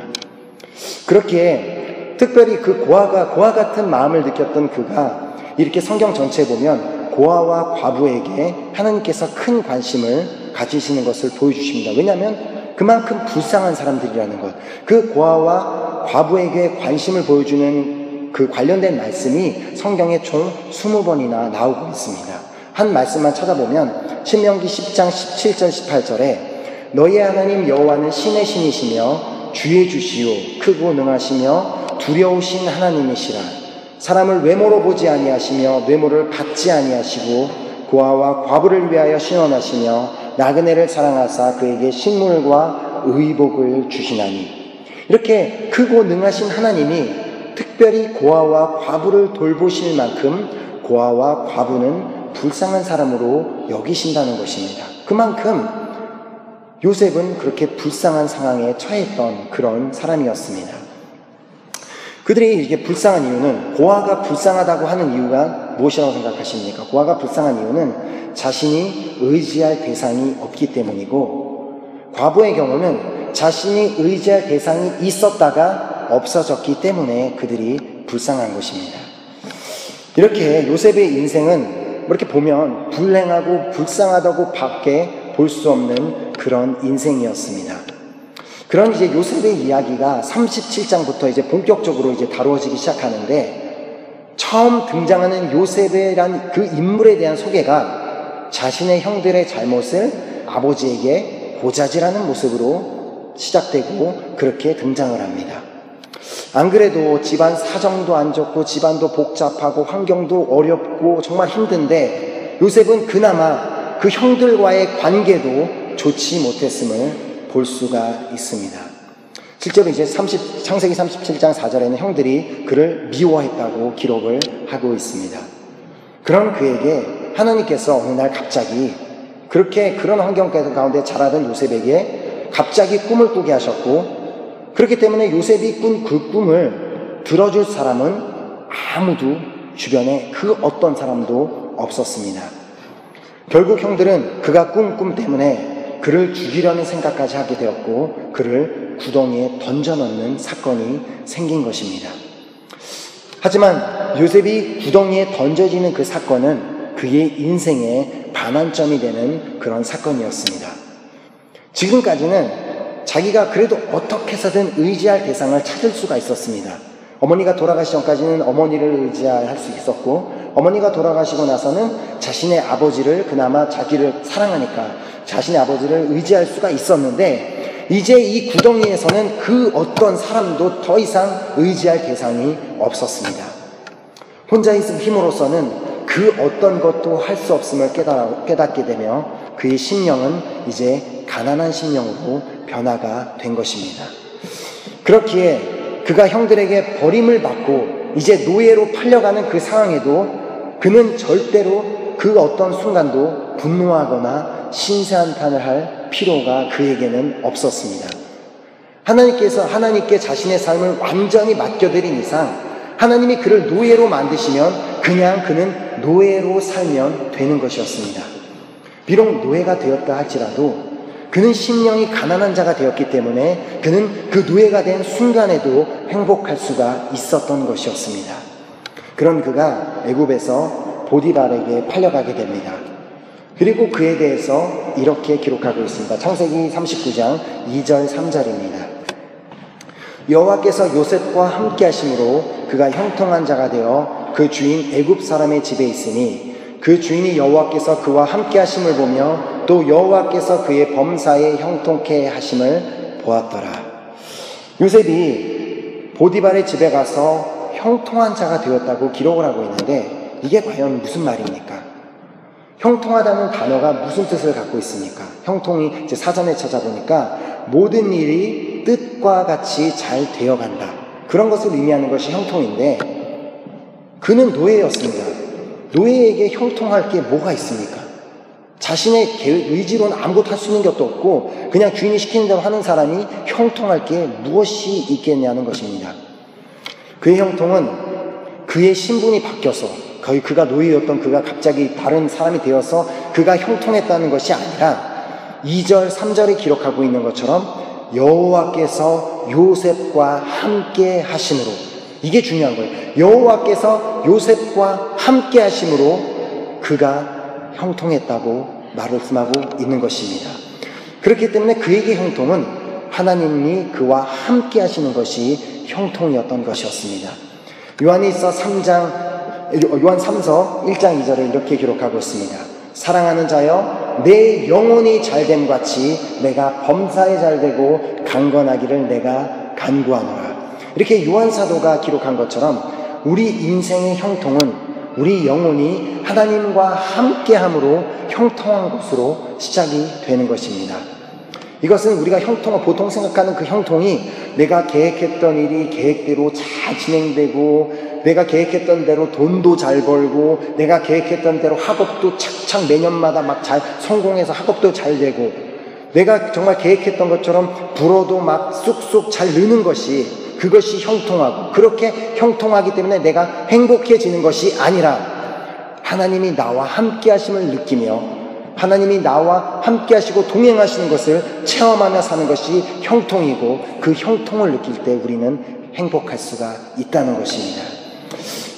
그렇게 특별히 그 고아 같은 마음을 느꼈던 그가 이렇게 성경 전체에 보면 고아와 과부에게 하나님께서 큰 관심을 가지시는 것을 보여주십니다. 왜냐하면 그만큼 불쌍한 사람들이라는 것, 그 고아와 과부에게 관심을 보여주는 그 관련된 말씀이 성경에 총 20번이나 나오고 있습니다. 한 말씀만 찾아보면 신명기 10장 17절 18절에 너희의 하나님 여호와는 신의 신이시며 주의 주시오 크고 능하시며 두려우신 하나님이시라. 사람을 외모로 보지 아니하시며 외모를 받지 아니하시고 고아와 과부를 위하여 신원하시며 나그네를 사랑하사 그에게 식물과 의복을 주시나니. 이렇게 크고 능하신 하나님이 특별히 고아와 과부를 돌보실 만큼 고아와 과부는 불쌍한 사람으로 여기신다는 것입니다. 그만큼 요셉은 그렇게 불쌍한 상황에 처했던 그런 사람이었습니다. 그들이 이게 불쌍한 이유는, 고아가 불쌍하다고 하는 이유가 무엇이라고 생각하십니까? 고아가 불쌍한 이유는 자신이 의지할 대상이 없기 때문이고, 과부의 경우는 자신이 의지할 대상이 있었다가 없어졌기 때문에 그들이 불쌍한 것입니다. 이렇게 요셉의 인생은 이렇게 보면 불행하고 불쌍하다고 밖에 볼 수 없는 그런 인생이었습니다. 그런 이제 요셉의 이야기가 37장부터 이제 본격적으로 이제 다루어지기 시작하는데, 처음 등장하는 요셉이란 그 인물에 대한 소개가 자신의 형들의 잘못을 아버지에게 고자질하는 모습으로 시작되고 그렇게 등장을 합니다. 안 그래도 집안 사정도 안 좋고 집안도 복잡하고 환경도 어렵고 정말 힘든데 요셉은 그나마 그 형들과의 관계도 좋지 못했음을 볼 수가 있습니다. 실제로 이제 창세기 37장 4절에는 형들이 그를 미워했다고 기록을 하고 있습니다. 그런 그에게 하나님께서 어느 날 갑자기 그렇게 그런 환경 가운데 자라던 요셉에게 갑자기 꿈을 꾸게 하셨고, 그렇기 때문에 요셉이 꾼 그 꿈을 들어줄 사람은 아무도 주변에 그 어떤 사람도 없었습니다. 결국 형들은 그가 꾼 꿈 때문에 그를 죽이려는 생각까지 하게 되었고 그를 구덩이에 던져넣는 사건이 생긴 것입니다. 하지만 요셉이 구덩이에 던져지는 그 사건은 그의 인생의 반환점이 되는 그런 사건이었습니다. 지금까지는 자기가 그래도 어떻게 해서든 의지할 대상을 찾을 수가 있었습니다. 어머니가 돌아가시기 전까지는 어머니를 의지할 수 있었고, 어머니가 돌아가시고 나서는 자신의 아버지를, 그나마 자기를 사랑하니까 자신의 아버지를 의지할 수가 있었는데, 이제 이 구덩이에서는 그 어떤 사람도 더 이상 의지할 대상이 없었습니다. 혼자 있음 힘으로서는 그 어떤 것도 할 수 없음을 깨닫게 되며 그의 심령은 이제 가난한 심령으로 변화가 된 것입니다. 그렇기에 그가 형들에게 버림을 받고 이제 노예로 팔려가는 그 상황에도 그는 절대로 그 어떤 순간도 분노하거나 신세한탄을 할 필요가 그에게는 없었습니다. 하나님께 자신의 삶을 완전히 맡겨드린 이상 하나님이 그를 노예로 만드시면 그냥 그는 노예로 살면 되는 것이었습니다. 비록 노예가 되었다 할지라도 그는 심령이 가난한 자가 되었기 때문에 그는 그 노예가 된 순간에도 행복할 수가 있었던 것이었습니다. 그런 그가 애굽에서 보디발에게 팔려가게 됩니다. 그리고 그에 대해서 이렇게 기록하고 있습니다. 창세기 39장 2절 3절입니다. 여호와께서 요셉과 함께 하심으로 그가 형통한 자가 되어 그 주인 애굽 사람의 집에 있으니 그 주인이 여호와께서 그와 함께 하심을 보며 또 여호와께서 그의 범사에 형통케 하심을 보았더라. 요셉이 보디발의 집에 가서 형통한 자가 되었다고 기록을 하고 있는데 이게 과연 무슨 말입니까? 형통하다는 단어가 무슨 뜻을 갖고 있습니까? 형통이 이제 사전에 찾아보니까 모든 일이 뜻과 같이 잘 되어간다, 그런 것을 의미하는 것이 형통인데 그는 노예였습니다. 노예에게 형통할 게 뭐가 있습니까? 자신의 의지로는 아무것도 할 수 있는 것도 없고 그냥 주인이 시키는 대로 하는 사람이 형통할 게 무엇이 있겠냐는 것입니다. 그의 형통은 그의 신분이 바뀌어서 거의 그가 노예였던 그가 갑자기 다른 사람이 되어서 그가 형통했다는 것이 아니라 2절 3절에 기록하고 있는 것처럼 여호와께서 요셉과 함께 하심으로, 이게 중요한 거예요. 여호와께서 요셉과 함께 하심으로 그가 형통했다고 말씀하고 있는 것입니다. 그렇기 때문에 그에게 형통은 하나님이 그와 함께 하시는 것이 형통이었던 것이었습니다. 요한서 3서 1장 2절에 이렇게 기록하고 있습니다. 사랑하는 자여, 내 영혼이 잘됨 같이 내가 범사에 잘되고 강건하기를 내가 간구하노라. 이렇게 요한 사도가 기록한 것처럼 우리 인생의 형통은 우리 영혼이 하나님과 함께함으로 형통한 것으로 시작이 되는 것입니다. 이것은 우리가 보통 생각하는 그 형통이 내가 계획했던 일이 계획대로 잘 진행되고 내가 계획했던 대로 돈도 잘 벌고 내가 계획했던 대로 학업도 착착 매년마다 막 잘 성공해서 학업도 잘 되고 내가 정말 계획했던 것처럼 불어도 막 쑥쑥 잘 느는 것이, 그것이 형통하고 그렇게 형통하기 때문에 내가 행복해지는 것이 아니라 하나님이 나와 함께 하심을 느끼며 하나님이 나와 함께 하시고 동행하시는 것을 체험하며 사는 것이 형통이고 그 형통을 느낄 때 우리는 행복할 수가 있다는 것입니다.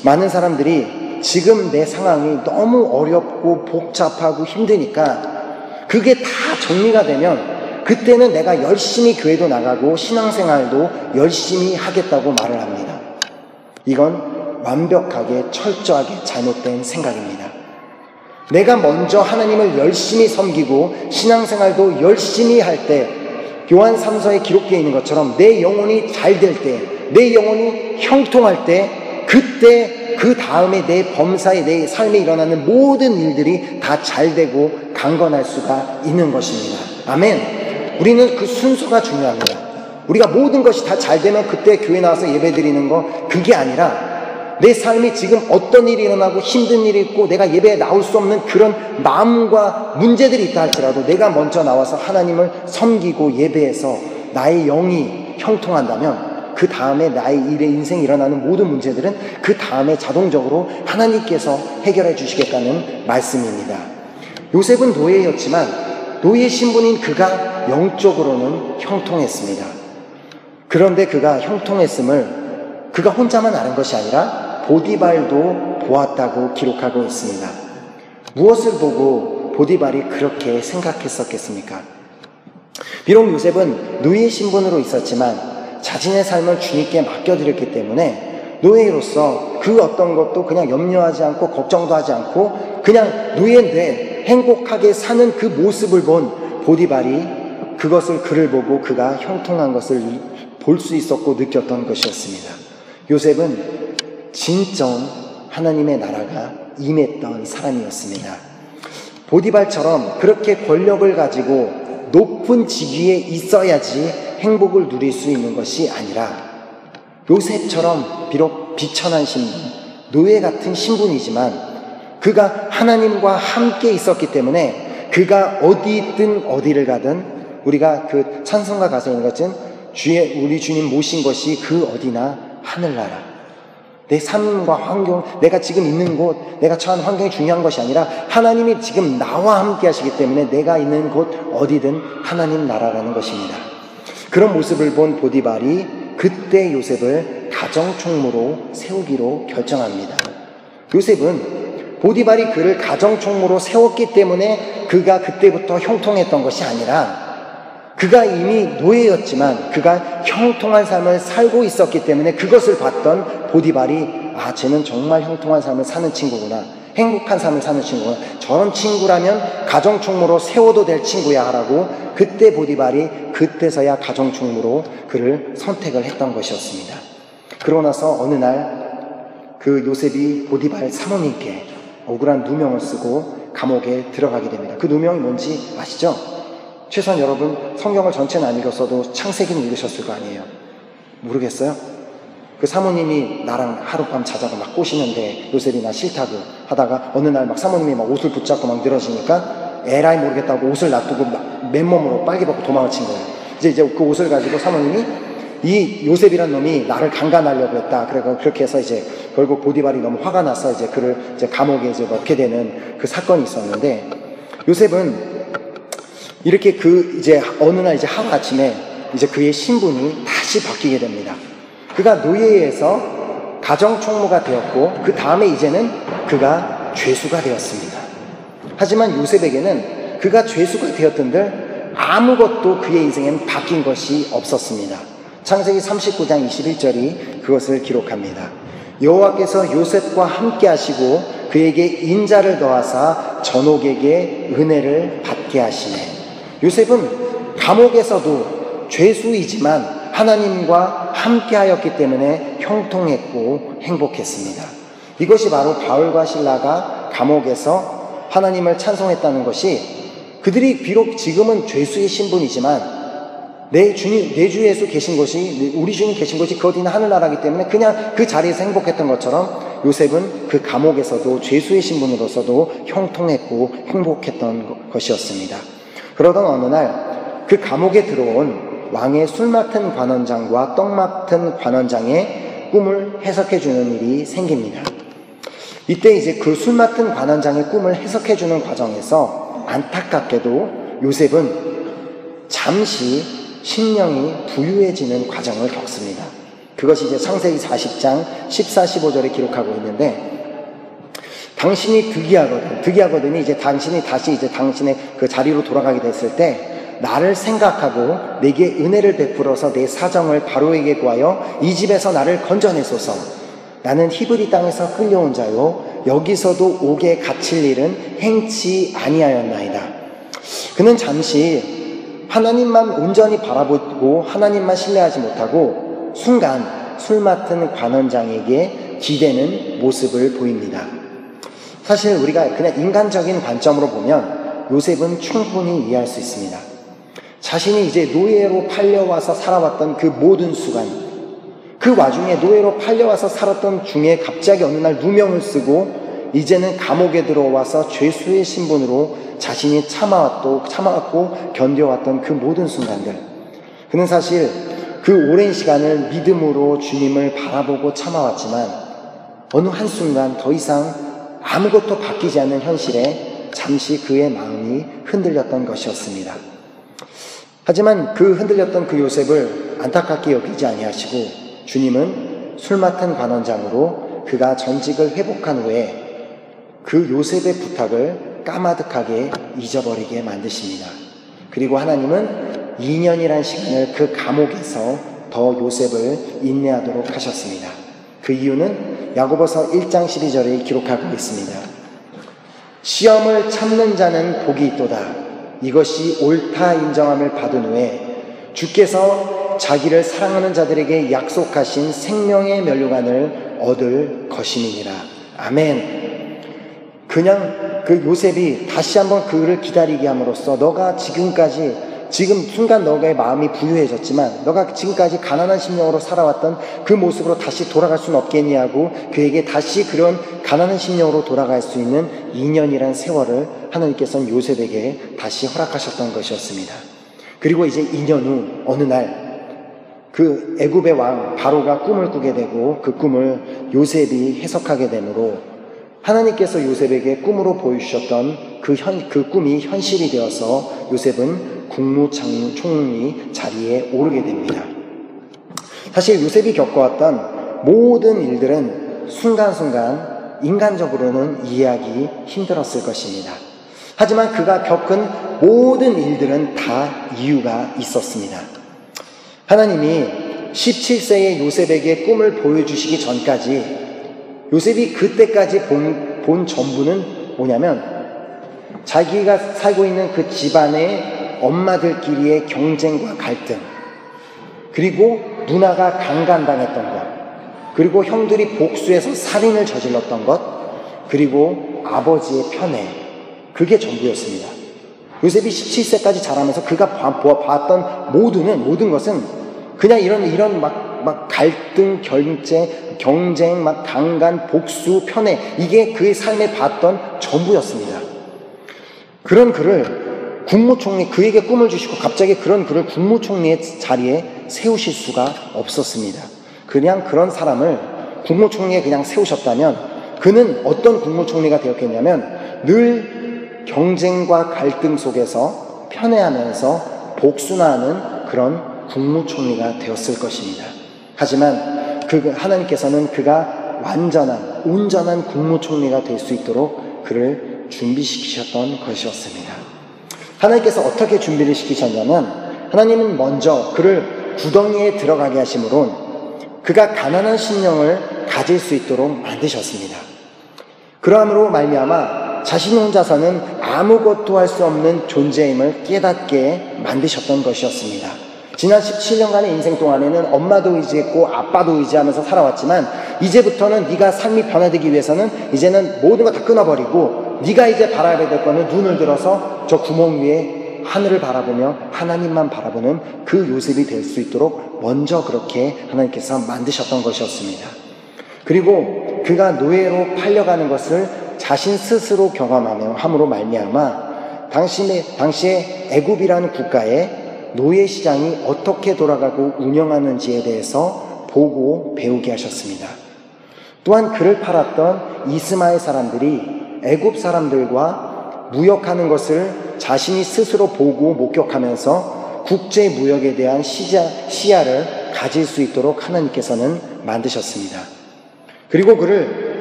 많은 사람들이 지금 내 상황이 너무 어렵고 복잡하고 힘드니까 그게 다 정리가 되면 그때는 내가 열심히 교회도 나가고 신앙생활도 열심히 하겠다고 말을 합니다. 이건 완벽하게 철저하게 잘못된 생각입니다. 내가 먼저 하나님을 열심히 섬기고 신앙생활도 열심히 할 때 요한 3서에 기록되어 있는 것처럼 내 영혼이 잘 될 때, 내 영혼이 형통할 때, 그때 그 다음에 내 범사에 내 삶에 일어나는 모든 일들이 다 잘 되고 강건할 수가 있는 것입니다. 아멘. 우리는 그 순서가 중요합니다. 우리가 모든 것이 다 잘 되면 그때 교회 나와서 예배 드리는 거, 그게 아니라 내 삶이 지금 어떤 일이 일어나고 힘든 일이 있고 내가 예배에 나올 수 없는 그런 마음과 문제들이 있다 할지라도 내가 먼저 나와서 하나님을 섬기고 예배해서 나의 영이 형통한다면 그 다음에 나의 일의 인생에 일어나는 모든 문제들은 그 다음에 자동적으로 하나님께서 해결해 주시겠다는 말씀입니다. 요셉은 노예였지만 노예 신분인 그가 영적으로는 형통했습니다. 그런데 그가 형통했음을 그가 혼자만 아는 것이 아니라 보디발도 보았다고 기록하고 있습니다. 무엇을 보고 보디발이 그렇게 생각했었겠습니까? 비록 요셉은 노예 신분으로 있었지만 자신의 삶을 주님께 맡겨드렸기 때문에 노예로서 그 어떤 것도 그냥 염려하지 않고 걱정도 하지 않고 그냥 노예인데 행복하게 사는 그 모습을 본 보디발이 그것을 그를 보고 그가 형통한 것을 볼 수 있었고 느꼈던 것이었습니다. 요셉은 진정 하나님의 나라가 임했던 사람이었습니다. 보디발처럼 그렇게 권력을 가지고 높은 직위에 있어야지 행복을 누릴 수 있는 것이 아니라 요셉처럼 비록 비천한 신분, 노예 같은 신분이지만 그가 하나님과 함께 있었기 때문에 그가 어디든 어디를 가든 우리가 그 찬송가 가사에 있는 것은 우리 주님 모신 것이 그 어디나 하늘나라. 내 삶과 환경, 내가 지금 있는 곳, 내가 처한 환경이 중요한 것이 아니라 하나님이 지금 나와 함께 하시기 때문에 내가 있는 곳 어디든 하나님 나라라는 것입니다. 그런 모습을 본 보디발이 그때 요셉을 가정총무로 세우기로 결정합니다. 요셉은 보디발이 그를 가정총무로 세웠기 때문에 그가 그때부터 형통했던 것이 아니라 그가 이미 노예였지만 그가 형통한 삶을 살고 있었기 때문에 그것을 봤던 보디발이 쟤는 정말 형통한 삶을 사는 친구구나, 행복한 삶을 사는 친구구나, 저런 친구라면 가정총무로 세워도 될 친구야 라고 그때 보디발이 그때서야 가정총무로 그를 선택을 했던 것이었습니다. 그러고 나서 어느 날 그 요셉이 보디발 사모님께 억울한 누명을 쓰고 감옥에 들어가게 됩니다. 그 누명이 뭔지 아시죠? 최소한 여러분 성경을 전체는 안 읽었어도 창세기는 읽으셨을 거 아니에요. 모르겠어요? 그 사모님이 나랑 하룻밤 자자고 막 꼬시는데 요셉이 나 싫다고 하다가 어느 날 막 사모님이 막 옷을 붙잡고 막 늘어지니까 에라이 모르겠다고 옷을 놔두고 막 맨몸으로 빨개 벗고 도망을 친 거예요. 이제 그 옷을 가지고 사모님이 이 요셉이란 놈이 나를 강간하려고 했다. 그렇게 해서 이제 결국 보디발이 너무 화가 나서 이제 그를 이제 감옥에 이제 넣게 되는 그 사건이 있었는데 요셉은 이렇게 이제 어느 날 이제 하루아침에 이제 그의 신분이 다시 바뀌게 됩니다. 그가 노예에서 가정총무가 되었고 그 다음에 이제는 그가 죄수가 되었습니다. 하지만 요셉에게는 그가 죄수가 되었던들 아무것도 그의 인생엔 바뀐 것이 없었습니다. 창세기 39장 21절이 그것을 기록합니다. 여호와께서 요셉과 함께 하시고 그에게 인자를 더하사 전옥에게 은혜를 받게 하시네. 요셉은 감옥에서도 죄수이지만 하나님과 함께하였기 때문에 형통했고 행복했습니다. 이것이 바로 바울과 실라가 감옥에서 하나님을 찬송했다는 것이 그들이 비록 지금은 죄수의 신분이지만 내 주 예수 계신 곳이, 우리 주님 계신 곳이 그 어디나 하늘나라이기 때문에 그냥 그 자리에서 행복했던 것처럼 요셉은 그 감옥에서도 죄수의 신분으로서도 형통했고 행복했던 것이었습니다. 그러던 어느 날 그 감옥에 들어온 왕의 술 맡은 관원장과 떡 맡은 관원장의 꿈을 해석해주는 일이 생깁니다. 이때 이제 그 술 맡은 관원장의 꿈을 해석해주는 과정에서 안타깝게도 요셉은 잠시 심령이 부유해지는 과정을 겪습니다. 그것이 이제 창세기 40장 14, 15절에 기록하고 있는데 당신이 득이하거든이 이제 당신이 다시 이제 당신의 그 자리로 돌아가게 됐을 때 나를 생각하고 내게 은혜를 베풀어서 내 사정을 바로에게 구하여 이 집에서 나를 건져내소서. 나는 히브리 땅에서 끌려온 자요 여기서도 옥에 갇힐 일은 행치 아니하였나이다. 그는 잠시 하나님만 온전히 바라보고 하나님만 신뢰하지 못하고 순간 술 맡은 관원장에게 기대는 모습을 보입니다. 사실 우리가 그냥 인간적인 관점으로 보면 요셉은 충분히 이해할 수 있습니다. 자신이 이제 노예로 팔려와서 살아왔던 그 모든 수간, 그 와중에 노예로 팔려와서 살았던 중에 갑자기 어느 날 누명을 쓰고 이제는 감옥에 들어와서 죄수의 신분으로 자신이 참아왔고 견뎌왔던 그 모든 순간들, 그는 사실 그 오랜 시간을 믿음으로 주님을 바라보고 참아왔지만 어느 한순간 더 이상 아무것도 바뀌지 않는 현실에 잠시 그의 마음이 흔들렸던 것이었습니다. 하지만 그 흔들렸던 그 요셉을 안타깝게 여기지 아니하시고 주님은 술 맡은 관원장으로 그가 전직을 회복한 후에 그 요셉의 부탁을 까마득하게 잊어버리게 만드십니다. 그리고 하나님은 2년이란 시간을 그 감옥에서 더 요셉을 인내하도록 하셨습니다. 그 이유는 야고보서 1장 12절에 기록하고 있습니다. 시험을 참는 자는 복이 있도다. 이것이 옳다 인정함을 받은 후에 주께서 자기를 사랑하는 자들에게 약속하신 생명의 면류관을 얻을 것임이니라. 아멘. 그냥 그 요셉이 다시 한번 그를 기다리게 함으로써 너가 지금 순간 너의 마음이 부유해졌지만 너가 지금까지 가난한 심령으로 살아왔던 그 모습으로 다시 돌아갈 수는 없겠냐고 그에게 다시 그런 가난한 심령으로 돌아갈 수 있는 2년이란 세월을 하나님께서는 요셉에게 다시 허락하셨던 것이었습니다. 그리고 이제 2년 후 어느 날 그 애굽의 왕 바로가 꿈을 꾸게 되고 그 꿈을 요셉이 해석하게 되므로 하나님께서 요셉에게 꿈으로 보여주셨던 그 꿈이 현실이 되어서 요셉은 국무총리 자리에 오르게 됩니다. 사실 요셉이 겪어왔던 모든 일들은 순간순간 인간적으로는 이해하기 힘들었을 것입니다. 하지만 그가 겪은 모든 일들은 다 이유가 있었습니다. 하나님이 17세의 요셉에게 꿈을 보여주시기 전까지 요셉이 그때까지 본 전부는 뭐냐면 자기가 살고 있는 그 집안의 엄마들끼리의 경쟁과 갈등, 그리고 누나가 강간당했던 것, 그리고 형들이 복수해서 살인을 저질렀던 것, 그리고 아버지의 편애, 그게 전부였습니다. 요셉이 17세까지 자라면서 그가 봤던 모든 것은 그냥 이런 막 갈등, 경쟁, 막 강간, 복수, 편애, 이게 그의 삶에 봤던 전부였습니다. 그런 그를 국무총리, 그에게 꿈을 주시고 갑자기 그런 그를 국무총리의 자리에 세우실 수가 없었습니다. 그냥 그런 사람을 국무총리에 그냥 세우셨다면 그는 어떤 국무총리가 되었겠냐면 늘 경쟁과 갈등 속에서 편애하면서 복수나 하는 그런 국무총리가 되었을 것입니다. 하지만 하나님께서는 그가 온전한 국무총리가 될 수 있도록 그를 준비시키셨던 것이었습니다. 하나님께서 어떻게 준비를 시키셨냐면 하나님은 먼저 그를 구덩이에 들어가게 하심으론 그가 가난한 심령을 가질 수 있도록 만드셨습니다. 그러함으로 말미암아 자신 혼자서는 아무것도 할 수 없는 존재임을 깨닫게 만드셨던 것이었습니다. 지난 17년간의 인생 동안에는 엄마도 의지했고 아빠도 의지하면서 살아왔지만 이제부터는 네가 삶이 변화되기 위해서는 이제는 모든 거 다 끊어버리고 네가 이제 바라봐야 될 거는 눈을 들어서 저 구멍 위에 하늘을 바라보며 하나님만 바라보는 그 요셉이 될 수 있도록 먼저 그렇게 하나님께서 만드셨던 것이었습니다. 그리고 그가 노예로 팔려가는 것을 자신 스스로 경험하며 함으로 말미암아 당시에 애굽이라는 국가에 노예 시장이 어떻게 돌아가고 운영하는지에 대해서 보고 배우게 하셨습니다. 또한 그를 팔았던 이스마엘 사람들이 애굽 사람들과 무역하는 것을 자신이 스스로 보고 목격하면서 국제 무역에 대한 시야를 가질 수 있도록 하나님께서는 만드셨습니다. 그리고 그를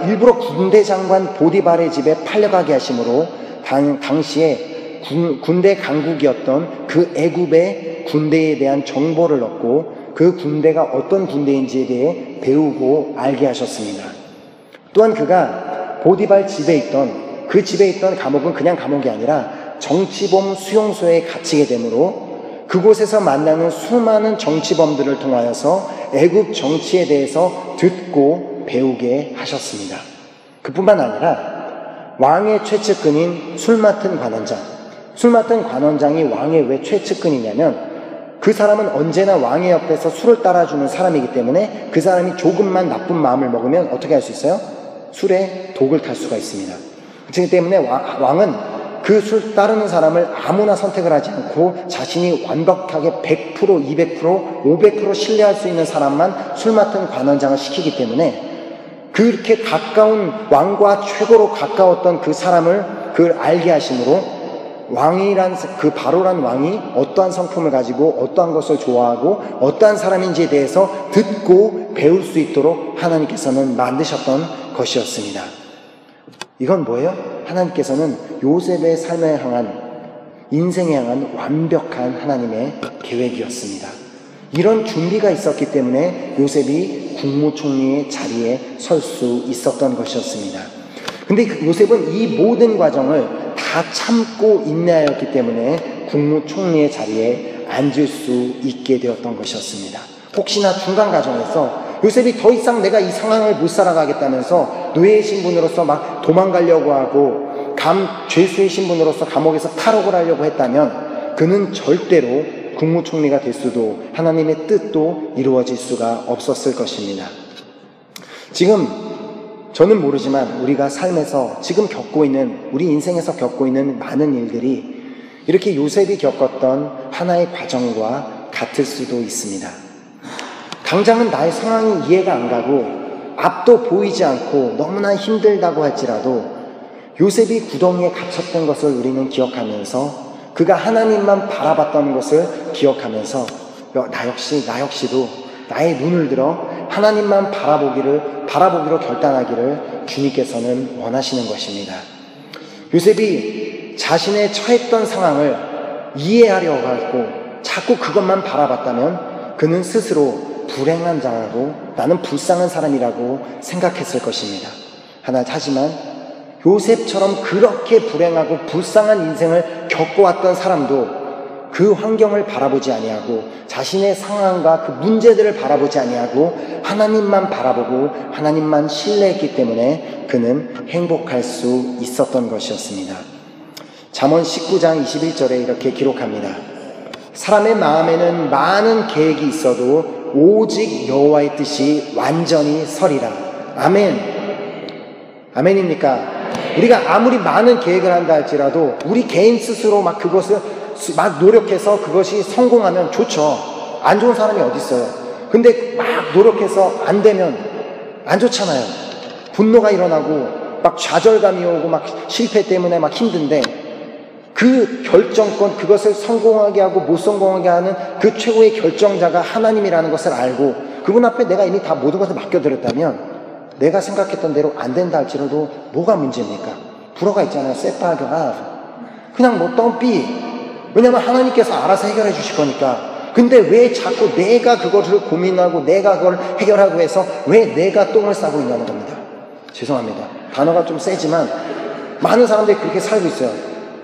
일부러 군대 장관 보디발의 집에 팔려가게 하심으로 당시에 군대 강국이었던 그 애굽의 군대에 대한 정보를 얻고 그 군대가 어떤 군대인지에 대해 배우고 알게 하셨습니다. 또한 그가 보디발 집에 있던 감옥은 그냥 감옥이 아니라 정치범 수용소에 갇히게 되므로 그곳에서 만나는 수많은 정치범들을 통하여서 애굽 정치에 대해서 듣고 배우게 하셨습니다. 그뿐만 아니라 왕의 최측근인 술 맡은 관원장이 왕의 왜 최측근이냐면 그 사람은 언제나 왕의 옆에서 술을 따라주는 사람이기 때문에 그 사람이 조금만 나쁜 마음을 먹으면 어떻게 할 수 있어요? 술에 독을 탈 수가 있습니다. 그렇기 때문에 왕은 술 따르는 사람을 아무나 선택을 하지 않고 자신이 완벽하게 100%, 200%, 500% 신뢰할 수 있는 사람만 술 맡은 관원장을 시키기 때문에 그렇게 가까운 왕과 최고로 가까웠던 그 사람을 그걸 알게 하심으로 왕이란 그 바로란 왕이 어떠한 성품을 가지고 어떠한 것을 좋아하고 어떠한 사람인지에 대해서 듣고 배울 수 있도록 하나님께서는 만드셨던 것이었습니다. 이건 뭐예요? 하나님께서는 요셉의 삶에 향한, 인생에 향한 완벽한 하나님의 계획이었습니다. 이런 준비가 있었기 때문에 요셉이 국무총리의 자리에 설 수 있었던 것이었습니다. 근데 요셉은 이 모든 과정을 다 참고 인내하였기 때문에 국무총리의 자리에 앉을 수 있게 되었던 것이었습니다. 혹시나 중간 과정에서 요셉이 더 이상 내가 이 상황을 못 살아가겠다면서 노예의 신분으로서 막 도망가려고 하고 죄수의 신분으로서 감옥에서 탈옥을 하려고 했다면 그는 절대로 국무총리가 될 수도 하나님의 뜻도 이루어질 수가 없었을 것입니다. 지금 저는 모르지만 우리가 삶에서 지금 겪고 있는, 우리 인생에서 겪고 있는 많은 일들이 이렇게 요셉이 겪었던 하나의 과정과 같을 수도 있습니다. 당장은 나의 상황이 이해가 안 가고 앞도 보이지 않고 너무나 힘들다고 할지라도 요셉이 구덩이에 갇혔던 것을 우리는 기억하면서 그가 하나님만 바라봤던 것을 기억하면서 나 역시도 나의 눈을 들어 하나님만 바라보기로 결단하기를 주님께서는 원하시는 것입니다. 요셉이 자신의 처했던 상황을 이해하려고 하고 자꾸 그것만 바라봤다면 그는 스스로 불행한 자라고 나는 불쌍한 사람이라고 생각했을 것입니다. 하지만 요셉처럼 그렇게 불행하고 불쌍한 인생을 겪어왔던 사람도 그 환경을 바라보지 아니하고 자신의 상황과 그 문제들을 바라보지 아니하고 하나님만 바라보고 하나님만 신뢰했기 때문에 그는 행복할 수 있었던 것이었습니다. 잠언 19장 21절에 이렇게 기록합니다. 사람의 마음에는 많은 계획이 있어도 오직 여호와의 뜻이 완전히 서리라. 아멘. 아멘입니까? 우리가 아무리 많은 계획을 한다 할지라도 우리 개인 스스로 막 그것을 막 노력해서 그것이 성공하면 좋죠. 안 좋은 사람이 어디 있어요. 근데 막 노력해서 안 되면 안 좋잖아요. 분노가 일어나고 막 좌절감이 오고 막 실패 때문에 막 힘든데 그 결정권, 그것을 성공하게 하고 못 성공하게 하는 그 최고의 결정자가 하나님이라는 것을 알고 그분 앞에 내가 이미 다 모든 것을 맡겨드렸다면 내가 생각했던 대로 안 된다 할지라도 뭐가 문제입니까? 불어가 있잖아요. 세파하거나 그냥 뭐 don't be. 왜냐하면 하나님께서 알아서 해결해 주실 거니까. 근데 왜 자꾸 내가 그것을 고민하고 내가 그걸 해결하고 해서 왜 내가 똥을 싸고 있냐는 겁니다. 죄송합니다. 단어가 좀 세지만 많은 사람들이 그렇게 살고 있어요.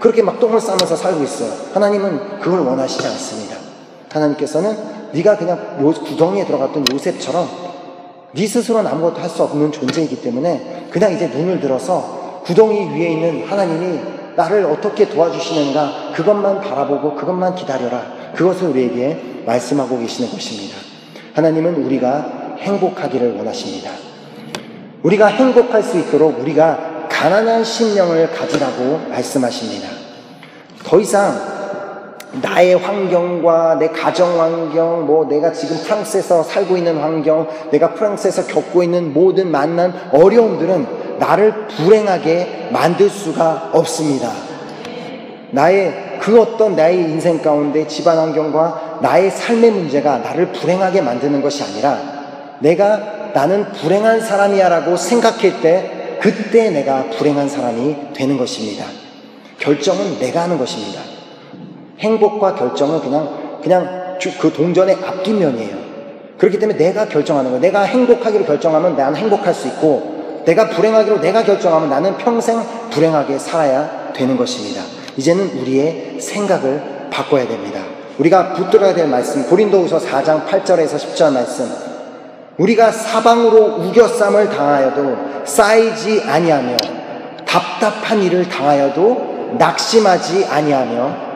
그렇게 막 똥을 싸면서 살고 있어요. 하나님은 그걸 원하시지 않습니다. 하나님께서는 네가 그냥 구덩이에 들어갔던 요셉처럼 네 스스로는 아무것도 할 수 없는 존재이기 때문에 그냥 이제 눈을 들어서 구덩이 위에 있는 하나님이 나를 어떻게 도와주시는가 그것만 바라보고 그것만 기다려라. 그것을 우리에게 말씀하고 계시는 것입니다. 하나님은 우리가 행복하기를 원하십니다. 우리가 행복할 수 있도록 우리가 가난한 심령을 가지라고 말씀하십니다. 더 이상 나의 환경과 내 가정 환경, 내가 지금 프랑스에서 살고 있는 환경, 내가 프랑스에서 겪고 있는 모든 만난 어려움들은 나를 불행하게 만들 수가 없습니다. 나의 인생 가운데 집안 환경과 나의 삶의 문제가 나를 불행하게 만드는 것이 아니라 나는 불행한 사람이야 라고 생각할 때 그때 내가 불행한 사람이 되는 것입니다. 결정은 내가 하는 것입니다. 행복과 결정은 그냥 그 동전의 앞뒷면이에요. 그렇기 때문에 내가 결정하는 거예요. 내가 행복하기로 결정하면 나는 행복할 수 있고 내가 불행하기로 내가 결정하면 나는 평생 불행하게 살아야 되는 것입니다. 이제는 우리의 생각을 바꿔야 됩니다. 우리가 붙들어야 될 말씀 고린도후서 4장 8절에서 10절 말씀 우리가 사방으로 우겨쌈을 당하여도 쌓이지 아니하며 답답한 일을 당하여도 낙심하지 아니하며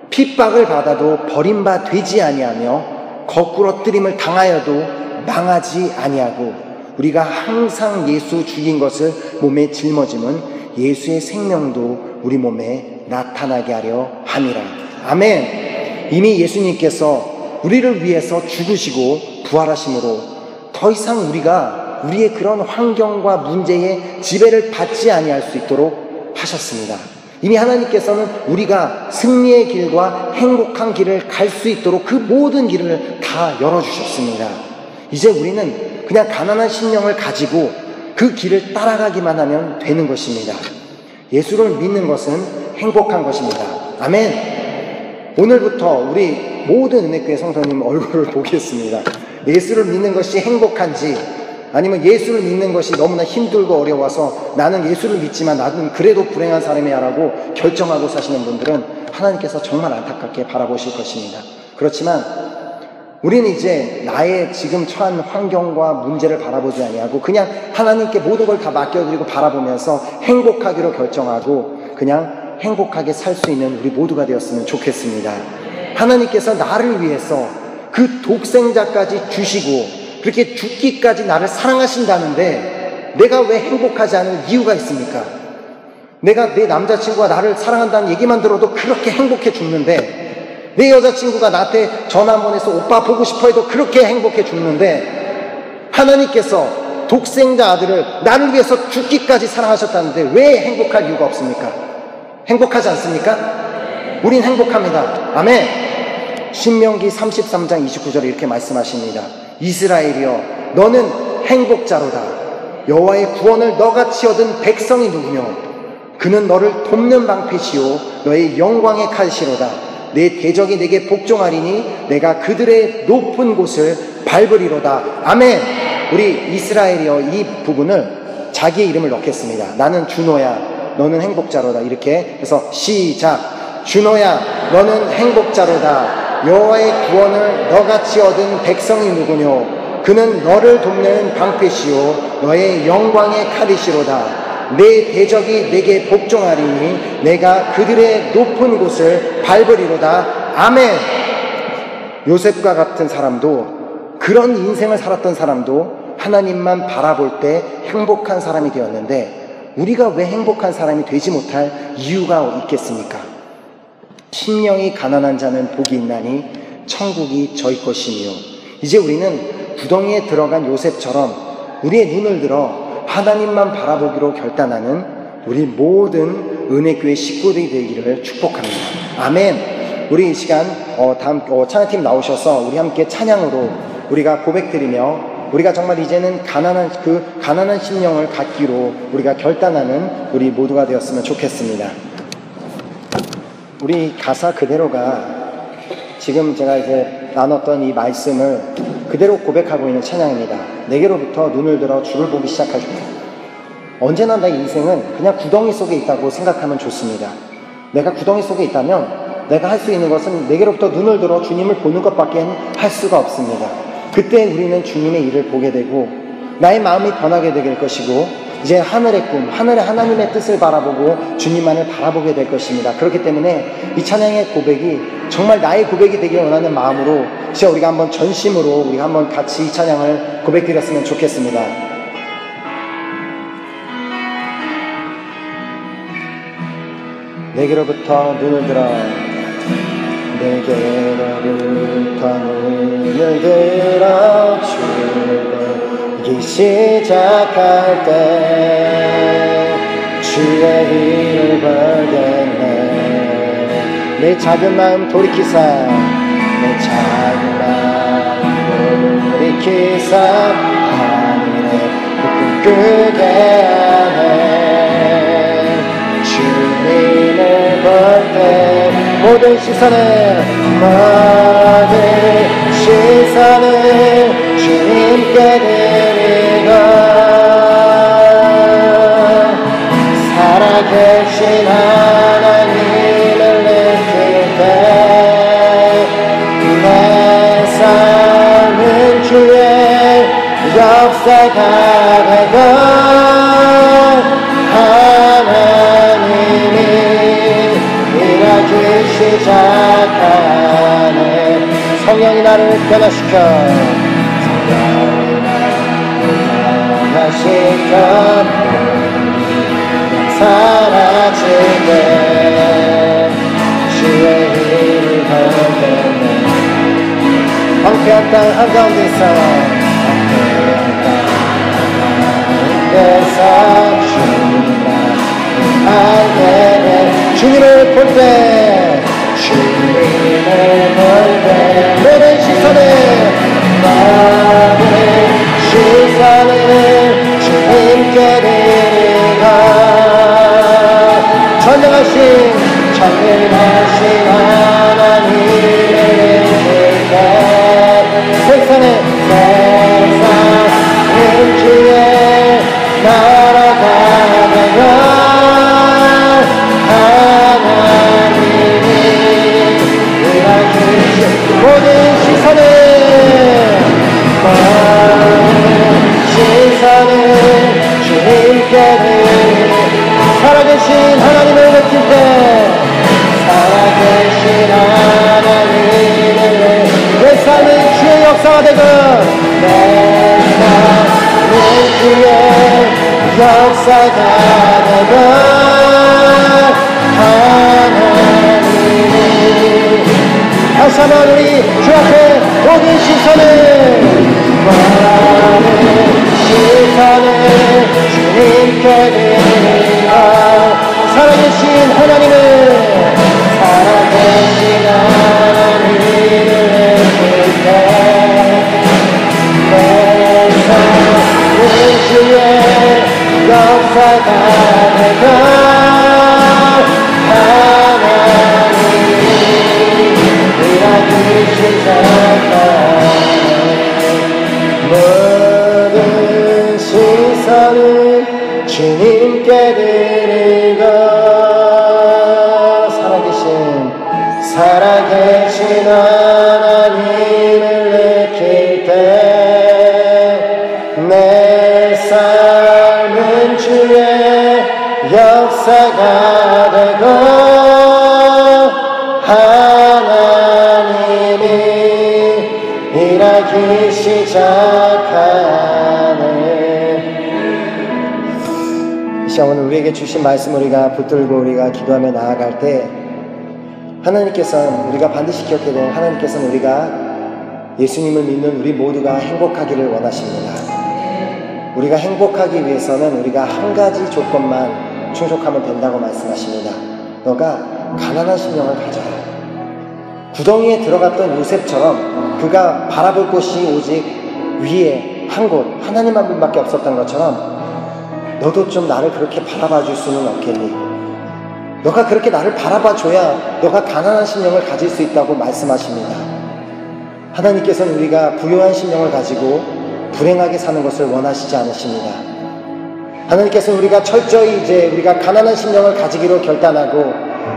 핍박을 받아도 버림바 되지 아니하며 거꾸러뜨림을 당하여도 망하지 아니하고 우리가 항상 예수 죽인 것을 몸에 짊어짐은 예수의 생명도 우리 몸에 나타나게 하려 함이라. 아멘. 이미 예수님께서 우리를 위해서 죽으시고 부활하심으로 더 이상 우리가 우리의 그런 환경과 문제에 지배를 받지 아니할 수 있도록 하셨습니다. 이미 하나님께서는 우리가 승리의 길과 행복한 길을 갈 수 있도록 그 모든 길을 다 열어주셨습니다. 이제 우리는 그냥 가난한 심령을 가지고 그 길을 따라가기만 하면 되는 것입니다. 예수를 믿는 것은 행복한 것입니다. 아멘. 오늘부터 우리 모든 은혜교회 성도님 얼굴을 보겠습니다. 예수를 믿는 것이 행복한지, 아니면 예수를 믿는 것이 너무나 힘들고 어려워서 나는 예수를 믿지만 나는 그래도 불행한 사람이야 라고 결정하고 사시는 분들은 하나님께서 정말 안타깝게 바라보실 것입니다. 그렇지만 우리는 이제 나의 지금 처한 환경과 문제를 바라보지 아니하고 그냥 하나님께 모든 걸 다 맡겨드리고 바라보면서 행복하기로 결정하고 그냥 행복하게 살 수 있는 우리 모두가 되었으면 좋겠습니다. 하나님께서 나를 위해서 그 독생자까지 주시고 그렇게 죽기까지 나를 사랑하신다는데 내가 왜 행복하지 않을 이유가 있습니까? 내가 내 남자친구가 나를 사랑한다는 얘기만 들어도 그렇게 행복해 죽는데, 내 여자친구가 나한테 전화 한번 해서 오빠 보고 싶어 해도 그렇게 행복해 죽는데, 하나님께서 독생자 아들을 나를 위해서 죽기까지 사랑하셨다는데 왜 행복할 이유가 없습니까? 행복하지 않습니까? 우린 행복합니다. 아멘. 신명기 33장 29절에 이렇게 말씀하십니다. 이스라엘이여 너는 행복자로다. 여호와의 구원을 너같이 얻은 백성이 누구뇨? 그는 너를 돕는 방패시오 너의 영광의 칼시로다. 내 대적이 내게 복종하리니 내가 그들의 높은 곳을 밟으리로다. 아멘. 우리 이스라엘이여 이 부분을 자기의 이름을 넣겠습니다. 나는 준호야 너는 행복자로다. 이렇게 해서 시작. 준호야 너는 행복자로다. 여호와의 구원을 너같이 얻은 백성이 누구뇨? 그는 너를 돕는 방패시오 너의 영광의 칼이시로다. 내 대적이 내게 복종하리니 내가 그들의 높은 곳을 밟으리로다. 아멘. 요셉과 같은 사람도, 그런 인생을 살았던 사람도 하나님만 바라볼 때 행복한 사람이 되었는데 우리가 왜 행복한 사람이 되지 못할 이유가 있겠습니까? 심령이 가난한 자는 복이 있나니 천국이 저희 것이니요. 이제 우리는 구덩이에 들어간 요셉처럼 우리의 눈을 들어 하나님만 바라보기로 결단하는 우리 모든 은혜교회 식구들이 되기를 축복합니다. 아멘. 우리 이 시간 다음 찬양팀 나오셔서 우리 함께 찬양으로 우리가 고백드리며 우리가 정말 이제는 가난한 심령을 갖기로 우리가 결단하는 우리 모두가 되었으면 좋겠습니다. 우리 가사 그대로가 지금 제가 이제 나눴던 이 말씀을 그대로 고백하고 있는 찬양입니다. 내게로부터 눈을 들어 주를 보기 시작할 때, 언제나 내 인생은 그냥 구덩이 속에 있다고 생각하면 좋습니다. 내가 구덩이 속에 있다면 내가 할 수 있는 것은 내게로부터 눈을 들어 주님을 보는 것밖에 할 수가 없습니다. 그때 우리는 주님의 일을 보게 되고 나의 마음이 변하게 될 것이고 이제 하늘의 꿈, 하늘의 하나님의 뜻을 바라보고 주님만을 바라보게 될 것입니다. 그렇기 때문에 이 찬양의 고백이 정말 나의 고백이 되길 원하는 마음으로 진짜 우리가 한번 전심으로 우리 한번 같이 이 찬양을 고백드렸으면 좋겠습니다. 내게로부터 눈을 들어 내게로부터 눈을 들어 주를 보기 시작할 때 주의 일을 벌겠네. 내 작은 마음 돌이키사 내 작은 마음 돌이키사 하늘에 불 끄게 하네. 주님을 볼 때 모든 시선을 주님께 드리고 살아계신 하나님을 느낄 때 내 삶은 주의 역사가 되고 하나님이 일하기 시작하네. 성령이 나를 변화시켜 변화시켜 사라지게 황폐한 땅 한가운데서 주님을 볼 때 모든 시선을 주님께 드리고 전능하신 하나님의 세상은 주의 나라가 되고 하나님이 일하시는 모든 시선을 주님께 살아계신 하나님을 느낄 때 살아계신 하나님을 내 삶은 주의 역사가 되고 내 삶은 주의 역사가 되고 하나님이 다시 한번 우리 주 앞에 모든 시선을 주님께 드리고 살아계신 하나님을 내 삶은 주의 역사가 되고 하나님이 일하기 시작하네 모든 시선을 주님께 드리고 살아계신 하나님을 느낄 때 내 삶은 주의 역사가 되고 하나님이 일하기 시작하네. 이 시간 오늘 우리에게 주신 말씀 우리가 붙들고 우리가 기도하며 나아갈 때 하나님께서는 우리가 반드시 기억해야 되는 하나님께서는 우리가 예수님을 믿는 우리 모두가 행복하기를 원하십니다. 우리가 행복하기 위해서는 우리가 한 가지 조건만 충족하면 된다고 말씀하십니다. 너가 가난한 심령을 가져라. 구덩이에 들어갔던 요셉처럼 그가 바라볼 곳이 오직 위에 한 곳 하나님 한 분밖에 없었던 것처럼 너도 좀 나를 그렇게 바라봐 줄 수는 없겠니? 너가 그렇게 나를 바라봐줘야 너가 가난한 심령을 가질 수 있다고 말씀하십니다. 하나님께서는 우리가 부유한 심령을 가지고 불행하게 사는 것을 원하시지 않으십니다. 하나님께서는 우리가 철저히 이제 우리가 가난한 심령을 가지기로 결단하고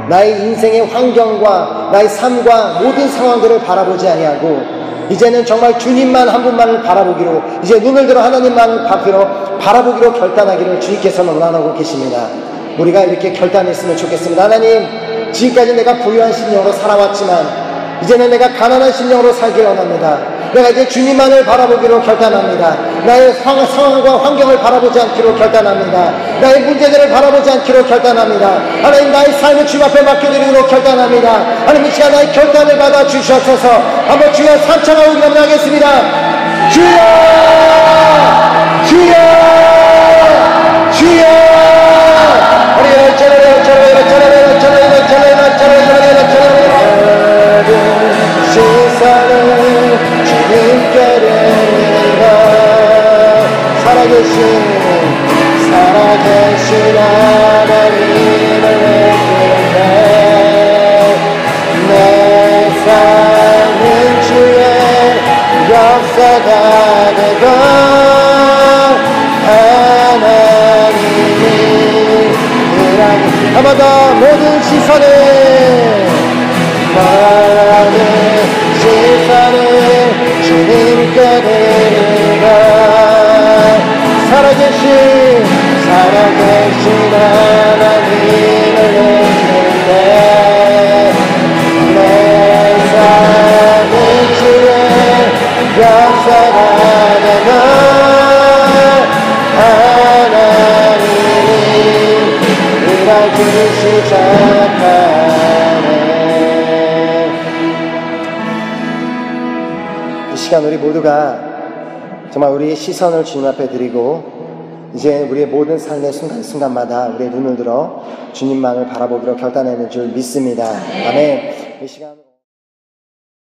나의 인생의 환경과 나의 삶과 모든 상황들을 바라보지 아니하고 이제는 정말 주님만 한 분만을 바라보기로 이제 눈을 들어 하나님만을 바라보기로 결단하기를 주님께서는 원하고 계십니다. 우리가 이렇게 결단했으면 좋겠습니다. 하나님, 지금까지 내가 부유한 심령으로 살아왔지만 이제는 내가 가난한 심령으로 살길 원합니다. 내가 이제 주님만을 바라보기로 결단합니다. 나의 상황과 환경을 바라보지 않기로 결단합니다. 나의 문제들을 바라보지 않기로 결단합니다. 하나님, 나의 삶을 주님 앞에 맡겨드리기로 결단합니다. 하나님, 이 시간 나의 결단을 받아 주시옵소서. 한번 주여 삼창하고 기도하겠습니다. 주여! 주여! 주여! 시선을 주님께 드리고 살아계신 하나님을 느끼네. 내 삶은 주의 역사가 되고 하나님이 일하니 한 번 더 모든 시선을 주님께 드리고 살아계신 하나님을 느끼네. 내 삶은 주의 역사가 되고 하나님이 일하기 시작하네. 이 시간 시간 우리 모두가 정말 우리의 시선을 주님 앞에 드리고 이제 우리의 모든 삶의 순간순간마다 우리의 눈을 들어 주님만을 바라보기로 결단하는 줄 믿습니다. 아멘. 이 시간